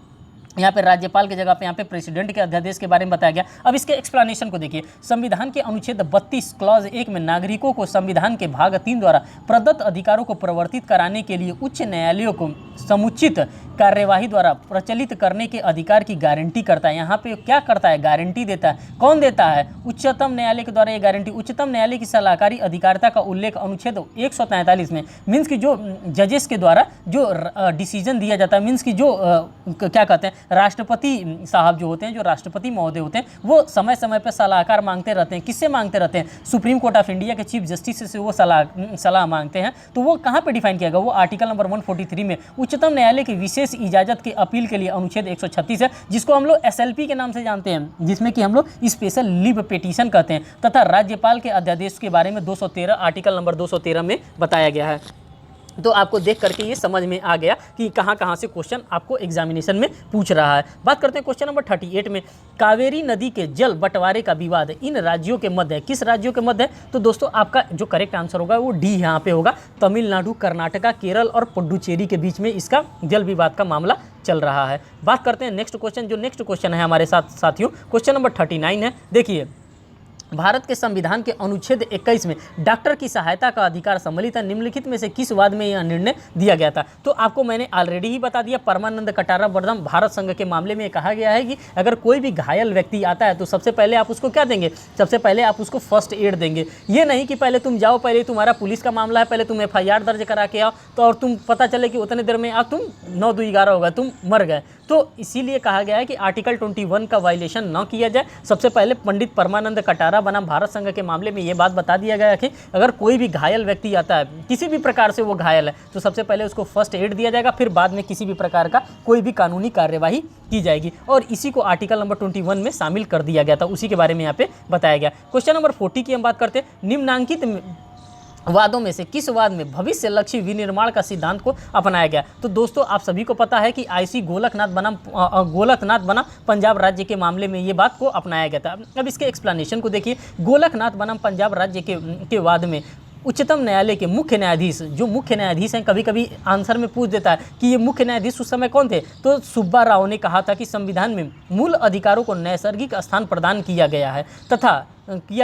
यहाँ पे राज्यपाल की जगह पे यहाँ पे प्रेसिडेंट के अध्यादेश के बारे में बताया गया। अब इसके एक्सप्लेनेशन को देखिए। संविधान के अनुच्छेद 32 क्लॉज 1 में नागरिकों को संविधान के भाग 3 द्वारा प्रदत्त अधिकारों को प्रवर्तित कराने के लिए उच्च न्यायालयों को समुचित कार्यवाही द्वारा प्रचलित करने के अधिकार की गारंटी करता है। यहाँ पे क्या करता है, गारंटी देता है। कौन देता है, उच्चतम न्यायालय के द्वारा ये गारंटी। उच्चतम न्यायालय की सलाहकारी अधिकारिता का उल्लेख अनुच्छेद 143 में, मीन्स की जो जजेस के द्वारा जो डिसीजन दिया जाता है, मीन्स की जो क्या कहते हैं राष्ट्रपति साहब जो होते हैं, जो राष्ट्रपति महोदय होते हैं, वो समय समय पर सलाहकार मांगते रहते हैं। किससे मांगते रहते हैं, सुप्रीम कोर्ट ऑफ इंडिया के चीफ जस्टिस से वो सलाह मांगते हैं। तो वो कहाँ पे डिफाइन किया गया, वो आर्टिकल नंबर 143 में। उच्चतम न्यायालय की विशेष इजाजत की अपील के लिए अनुच्छेद 136 है, जिसको हम लोग SLP के नाम से जानते हैं, जिसमें कि हम लोग स्पेशल लीव पिटीशन कहते हैं। तथा राज्यपाल के अध्यादेश के बारे में 213 आर्टिकल नंबर 213 में बताया गया है। तो आपको देख करके ये समझ में आ गया कि कहाँ से क्वेश्चन आपको एग्जामिनेशन में पूछ रहा है। बात करते हैं क्वेश्चन नंबर 38 में। कावेरी नदी के जल बंटवारे का विवाद इन राज्यों के मध्य है, किस राज्यों के मध्य है, तो दोस्तों आपका जो करेक्ट आंसर होगा वो डी यहाँ पे होगा। तमिलनाडु, कर्नाटका, केरल और पुडुचेरी के बीच में इसका जल विवाद का मामला चल रहा है। बात करते हैं नेक्स्ट क्वेश्चन, जो नेक्स्ट क्वेश्चन है हमारे साथ साथियों, क्वेश्चन नंबर 39 है। देखिए, भारत के संविधान के अनुच्छेद 21 में डॉक्टर की सहायता का अधिकार सम्मिलित है। निम्नलिखित में से किस वाद में यह निर्णय दिया गया था, तो आपको मैंने ऑलरेडी ही बता दिया। परमानंद कटारा वर्दम भारत संघ के मामले में कहा गया है कि अगर कोई भी घायल व्यक्ति आता है तो सबसे पहले आप उसको क्या देंगे, सबसे पहले आप उसको फर्स्ट एड देंगे। ये नहीं कि पहले तुम जाओ, पहले तुम्हारा पुलिस का मामला है, पहले तुम FIR दर्ज करा के आओ, तो और तुम पता चले कि उतने देर में आप तुम 9-2-11 हो गए, तुम मर गए। तो इसीलिए कहा गया है कि आर्टिकल 21 का वायलेशन न किया जाए। सबसे पहले पंडित परमानंद कटारा बनाम भारत संघ के मामले में ये बात बता दिया गया है कि अगर कोई भी घायल व्यक्ति आता है, किसी भी प्रकार से वो घायल है, तो सबसे पहले उसको फर्स्ट एड दिया जाएगा, फिर बाद में किसी भी प्रकार का कोई भी कानूनी कार्यवाही की जाएगी। और इसी को आर्टिकल नंबर 21 में शामिल कर दिया गया था, उसी के बारे में यहाँ पे बताया गया। क्वेश्चन नंबर 40 की हम बात करते हैं। निम्नांकित वादों में से किस वाद में भविष्य लक्ष्य विनिर्माण का सिद्धांत को अपनाया गया, तो दोस्तों आप सभी को पता है कि IC गोलकनाथ बनाम पंजाब राज्य के मामले में ये बात को अपनाया गया था। अब इसके एक्सप्लेनेशन को देखिए। गोलकनाथ बनाम पंजाब राज्य के वाद में उच्चतम न्यायालय के मुख्य न्यायाधीश, जो मुख्य न्यायाधीश हैं, कभी कभी आंसर में पूछ देता है कि ये मुख्य न्यायाधीश उस समय कौन थे, तो सुब्बा राव ने कहा था कि संविधान में मूल अधिकारों को नैसर्गिक स्थान प्रदान किया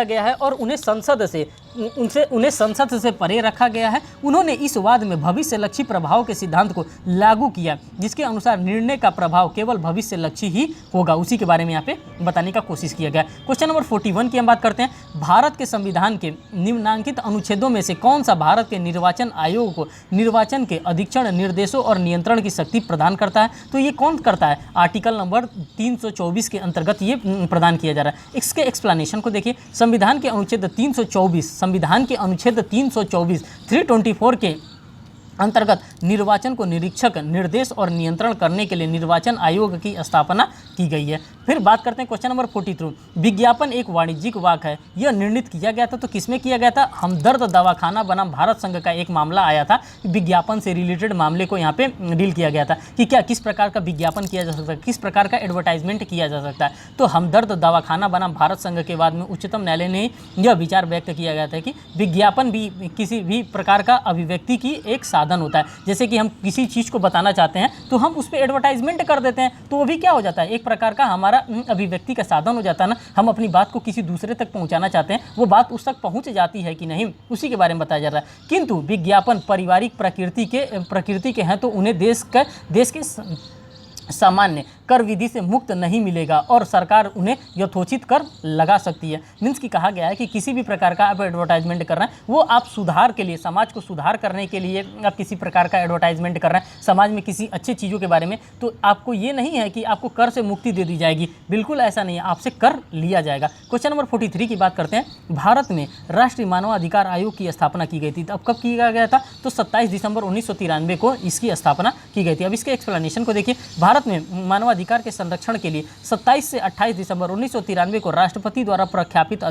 गया है और उन्हें संसद से परे रखा गया है। उन्होंने इस वाद में भविष्य लक्ष्य प्रभाव के सिद्धांत को लागू किया, जिसके अनुसार निर्णय का प्रभाव केवल भविष्य लक्ष्य ही होगा। उसी के बारे में यहाँ पे बताने का कोशिश किया गया। क्वेश्चन नंबर 41 की हम बात करते हैं। भारत के संविधान के निम्नांकित अनुच्छेदों में से कौन सा भारत के निर्वाचन आयोग को निर्वाचन के अधीक्षण, निर्देशों और नियंत्रण की शक्ति प्रदान करता है, तो ये कौन करता है, आर्टिकल नंबर 324 के अंतर्गत ये प्रदान किया जा रहा है। इसके एक्सप्लेनेशन को देखिए। संविधान के अनुच्छेद 324 324 के अंतर्गत निर्वाचन को निरीक्षक, निर्देश और नियंत्रण करने के लिए निर्वाचन आयोग की स्थापना की गई है। फिर बात करते हैं क्वेश्चन नंबर 43। विज्ञापन एक वाणिज्यिक वाक है, यह निर्णित किया गया था, तो किसमें किया गया था, हमदर्द दवाखाना बनाम भारत संघ का एक मामला आया था। विज्ञापन से रिलेटेड मामले को यहाँ पे डील किया गया था कि क्या किस प्रकार का विज्ञापन किया जा सकता है, किस प्रकार का एडवर्टाइजमेंट किया जा सकता है। तो हमदर्द दवाखाना बनाम भारत संघ के बाद में उच्चतम न्यायालय ने यह विचार व्यक्त किया गया था कि विज्ञापन भी किसी भी प्रकार का अभिव्यक्ति की एक साधन साधन होता है। जैसे कि हम किसी चीज़ को बताना चाहते हैं तो हम उस पर एडवर्टाइजमेंट कर देते हैं, तो वो भी क्या हो जाता है, एक प्रकार का हमारा अभिव्यक्ति का साधन हो जाता है ना। हम अपनी बात को किसी दूसरे तक पहुंचाना चाहते हैं, वो बात उस तक पहुंच जाती है कि नहीं, उसी के बारे में बताया जा रहा है। किंतु विज्ञापन पारिवारिक प्रकृति के हैं, तो उन्हें देश के सामान्य कर विधि से मुक्त नहीं मिलेगा और सरकार उन्हें यथोचित कर लगा सकती है। मीन्स की कहा गया है कि किसी भी प्रकार का आप एडवर्टाइजमेंट कर रहे हैं, वो आप सुधार के लिए, समाज को सुधार करने के लिए आप किसी प्रकार का एडवर्टाइजमेंट कर रहे हैं, समाज में किसी अच्छी चीज़ों के बारे में, तो आपको ये नहीं है कि आपको कर से मुक्ति दे दी जाएगी, बिल्कुल ऐसा नहीं है, आपसे कर लिया जाएगा। क्वेश्चन नंबर 43 की बात करते हैं। भारत में राष्ट्रीय मानवाधिकार आयोग की स्थापना की गई थी, अब कब किया गया था, तो 27 दिसंबर 1993 को इसकी स्थापना की गई थी। अब इसके एक्सप्लेनेशन को देखिए। भारत में मानवाधिकार के संरक्षण के लिए 27 से 28 दिसंबर 1993 को राष्ट्रपति द्वारा प्रख्यापित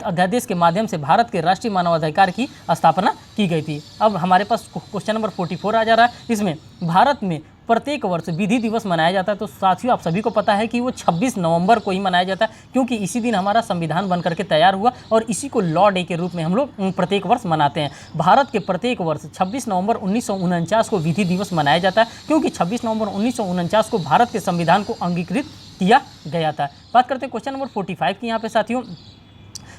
अध्यादेश के माध्यम से भारत के राष्ट्रीय मानवाधिकार की स्थापना की गई थी। अब हमारे पास क्वेश्चन नंबर 44 आ जा रहा है। इसमें भारत में प्रत्येक वर्ष विधि दिवस मनाया जाता है, तो साथियों आप सभी को पता है कि वो 26 नवंबर को ही मनाया जाता है, क्योंकि इसी दिन हमारा संविधान बन करके तैयार हुआ और इसी को लॉ डे के रूप में हम लोग प्रत्येक वर्ष मनाते हैं। भारत के प्रत्येक वर्ष 26 नवंबर 1949 को विधि दिवस मनाया जाता है, क्योंकि 26 नवंबर 1949 को भारत के संविधान को अंगीकृत किया गया था। बात करते हैं क्वेश्चन नंबर 45 की। यहाँ पे साथियों,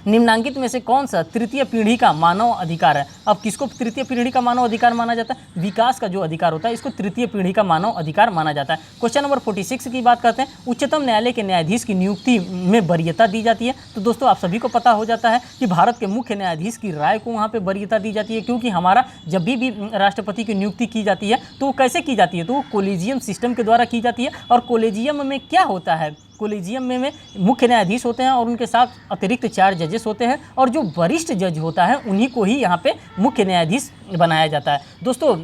निम्नांकित में से कौन सा तृतीय पीढ़ी का मानव अधिकार है। अब किसको तृतीय पीढ़ी का मानव अधिकार माना जाता है, विकास का जो अधिकार होता है इसको तृतीय पीढ़ी का मानव अधिकार माना जाता है। क्वेश्चन नंबर 46 की बात करते हैं। उच्चतम न्यायालय के न्यायाधीश की नियुक्ति में वरीयता दी जाती है, तो दोस्तों आप सभी को पता हो जाता है कि भारत के मुख्य न्यायाधीश की राय को वहाँ पर वरीयता दी जाती है, क्योंकि हमारा जब भी राष्ट्रपति की नियुक्ति की जाती है तो वो कैसे की जाती है, तो वो कोलेजियम सिस्टम के द्वारा की जाती है। और कोलेजियम में क्या होता है, कोलेजियम में मुख्य न्यायाधीश होते हैं और उनके साथ अतिरिक्त 4 जजेस होते हैं, और जो वरिष्ठ जज होता है उन्हीं को ही यहाँ पे मुख्य न्यायाधीश बनाया जाता है। दोस्तों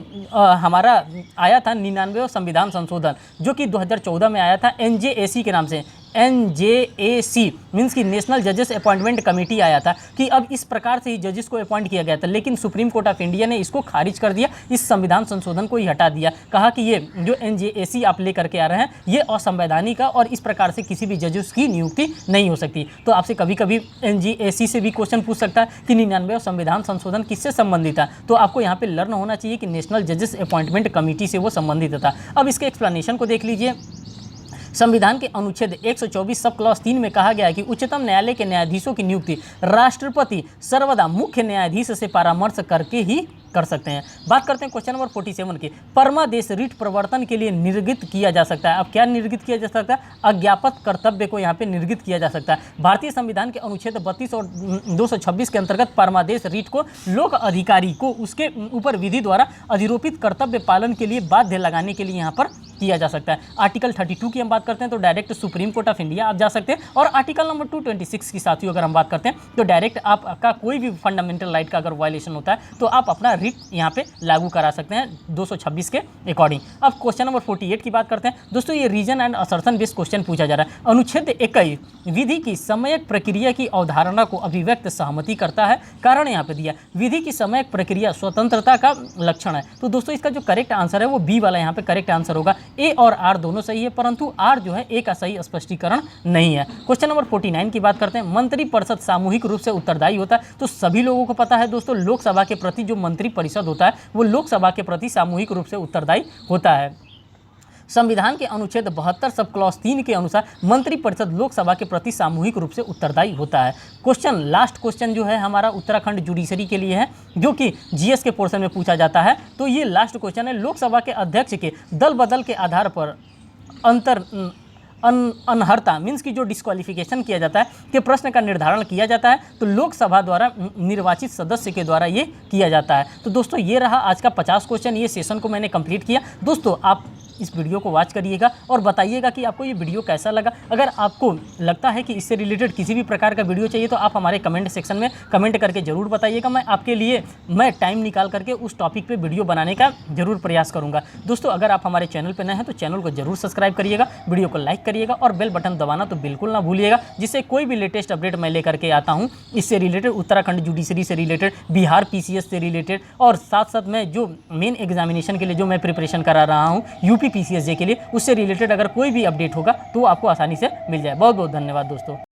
हमारा आया था 99वां संविधान संशोधन, जो कि 2014 में आया था NJAC के नाम से। NJAC मीन्स की नेशनल जजेस अपॉइंटमेंट कमेटी आया था कि अब इस प्रकार से ही जजेस को अपॉइंट किया गया था, लेकिन सुप्रीम कोर्ट ऑफ इंडिया ने इसको खारिज कर दिया, इस संविधान संशोधन को ही हटा दिया। कहा कि ये जो NJAC आप ले करके आ रहे हैं ये असंवैधानिक है और इस प्रकार से किसी भी जजेस की नियुक्ति नहीं हो सकती। तो आपसे कभी कभी NJAC से भी क्वेश्चन पूछ सकता है कि 99वां संविधान संशोधन किससे संबंधित है, तो आपको यहाँ पे लर्न होना चाहिए कि नेशनल जजेस अपॉइंटमेंट कमेटी से वो संबंधित था। अब इसके एक्सप्लेनेशन को देख लीजिए। संविधान के अनुच्छेद 124 सब क्लॉज 3 में कहा गया है कि उच्चतम न्यायालय के न्यायाधीशों की नियुक्ति राष्ट्रपति सर्वदा मुख्य न्यायाधीश से परामर्श करके ही कर सकते हैं। बात करते हैं क्वेश्चन नंबर 47 की। परमादेश रीट प्रवर्तन के लिए निर्गत किया जा सकता है। अब क्या निर्गत किया जा सकता है, अज्ञापन कर्तव्य को यहाँ पे निर्गत किया जा सकता है। भारतीय संविधान के अनुच्छेद 32 और 226 के अंतर्गत परमादेश रीट को लोक अधिकारी को उसके ऊपर विधि द्वारा अधिरोपित कर्तव्य पालन के लिए बाध्य लगाने के लिए यहाँ पर किया जा सकता है। आर्टिकल 32 की हम बात करते हैं तो direct supreme court of India आप जा सकते हैं, और आर्टिकल नंबर 226 की साथियों अगर हम बात करते हैं तो डायरेक्ट आपका कोई भी फंडामेंटल राइट का अगर वायलेशन होता है तो आप अपना रिट यहाँ पे लागू करा सकते हैं 226 के अकॉर्डिंग। अब क्वेश्चन नंबर 48 की बात करते हैं। दोस्तों ये reason and assertion based question पूछा जा रहा है। अनुच्छेद 21 विधि की समयक प्रक्रिया की अवधारणा को अभिव्यक्त सहमति करता है। कारण यहाँ पे दिया, विधि की समयक प्रक्रिया स्वतंत्रता का लक्षण है। तो दोस्तों इसका जो करेक्ट आंसर है वो बी वाला यहाँ पे करेक्ट आंसर होगा। ए और आर दोनों सही है, परंतु आर जो है ए का सही स्पष्टीकरण नहीं है। क्वेश्चन नंबर 49 की बात करते हैं। मंत्रिपरिषद सामूहिक रूप से उत्तरदायी होता है। तो सभी लोगों को पता है दोस्तों, लोकसभा के प्रति जो मंत्रिपरिषद होता है वो लोकसभा के प्रति सामूहिक रूप से उत्तरदायी होता है। संविधान के अनुच्छेद 72 सब क्लॉज 3 के अनुसार मंत्रिपरिषद लोकसभा के प्रति सामूहिक रूप से उत्तरदायी होता है। क्वेश्चन लास्ट क्वेश्चन जो है हमारा उत्तराखंड जुडिशरी के लिए है, जो कि जीएस के पोर्शन में पूछा जाता है। तो ये लास्ट क्वेश्चन है। लोकसभा के अध्यक्ष के दल बदल के आधार पर अनर्हता मीन्स की जो डिस्क्वालिफिकेशन किया जाता है कि प्रश्न का निर्धारण किया जाता है तो लोकसभा द्वारा निर्वाचित सदस्य के द्वारा ये किया जाता है। तो दोस्तों ये रहा आज का 50 क्वेश्चन। ये सेशन को मैंने कंप्लीट किया। दोस्तों आप इस वीडियो को वॉच करिएगा और बताइएगा कि आपको ये वीडियो कैसा लगा। अगर आपको लगता है कि इससे रिलेटेड किसी भी प्रकार का वीडियो चाहिए तो आप हमारे कमेंट सेक्शन में कमेंट करके ज़रूर बताइएगा। मैं आपके लिए टाइम निकाल करके उस टॉपिक पे वीडियो बनाने का ज़रूर प्रयास करूँगा। दोस्तों अगर आप हमारे चैनल पर नए हैं तो चैनल को ज़रूर सब्सक्राइब करिएगा, वीडियो को लाइक करिएगा और बेल बटन दबाना तो बिल्कुल ना भूलिएगा, जिससे कोई भी लेटेस्ट अपडेट मैं लेकर के आता हूँ इससे रिलेटेड, उत्तराखंड जुडिशरी से रिलेटेड, बिहार PCS से रिलेटेड, और साथ साथ मैं जो मेन एग्जामिनेशन के लिए जो मैं प्रिपरेशन करा रहा हूँ UP PCSJ के लिए, उससे रिलेटेड अगर कोई भी अपडेट होगा तो आपको आसानी से मिल जाए। बहुत बहुत धन्यवाद दोस्तों।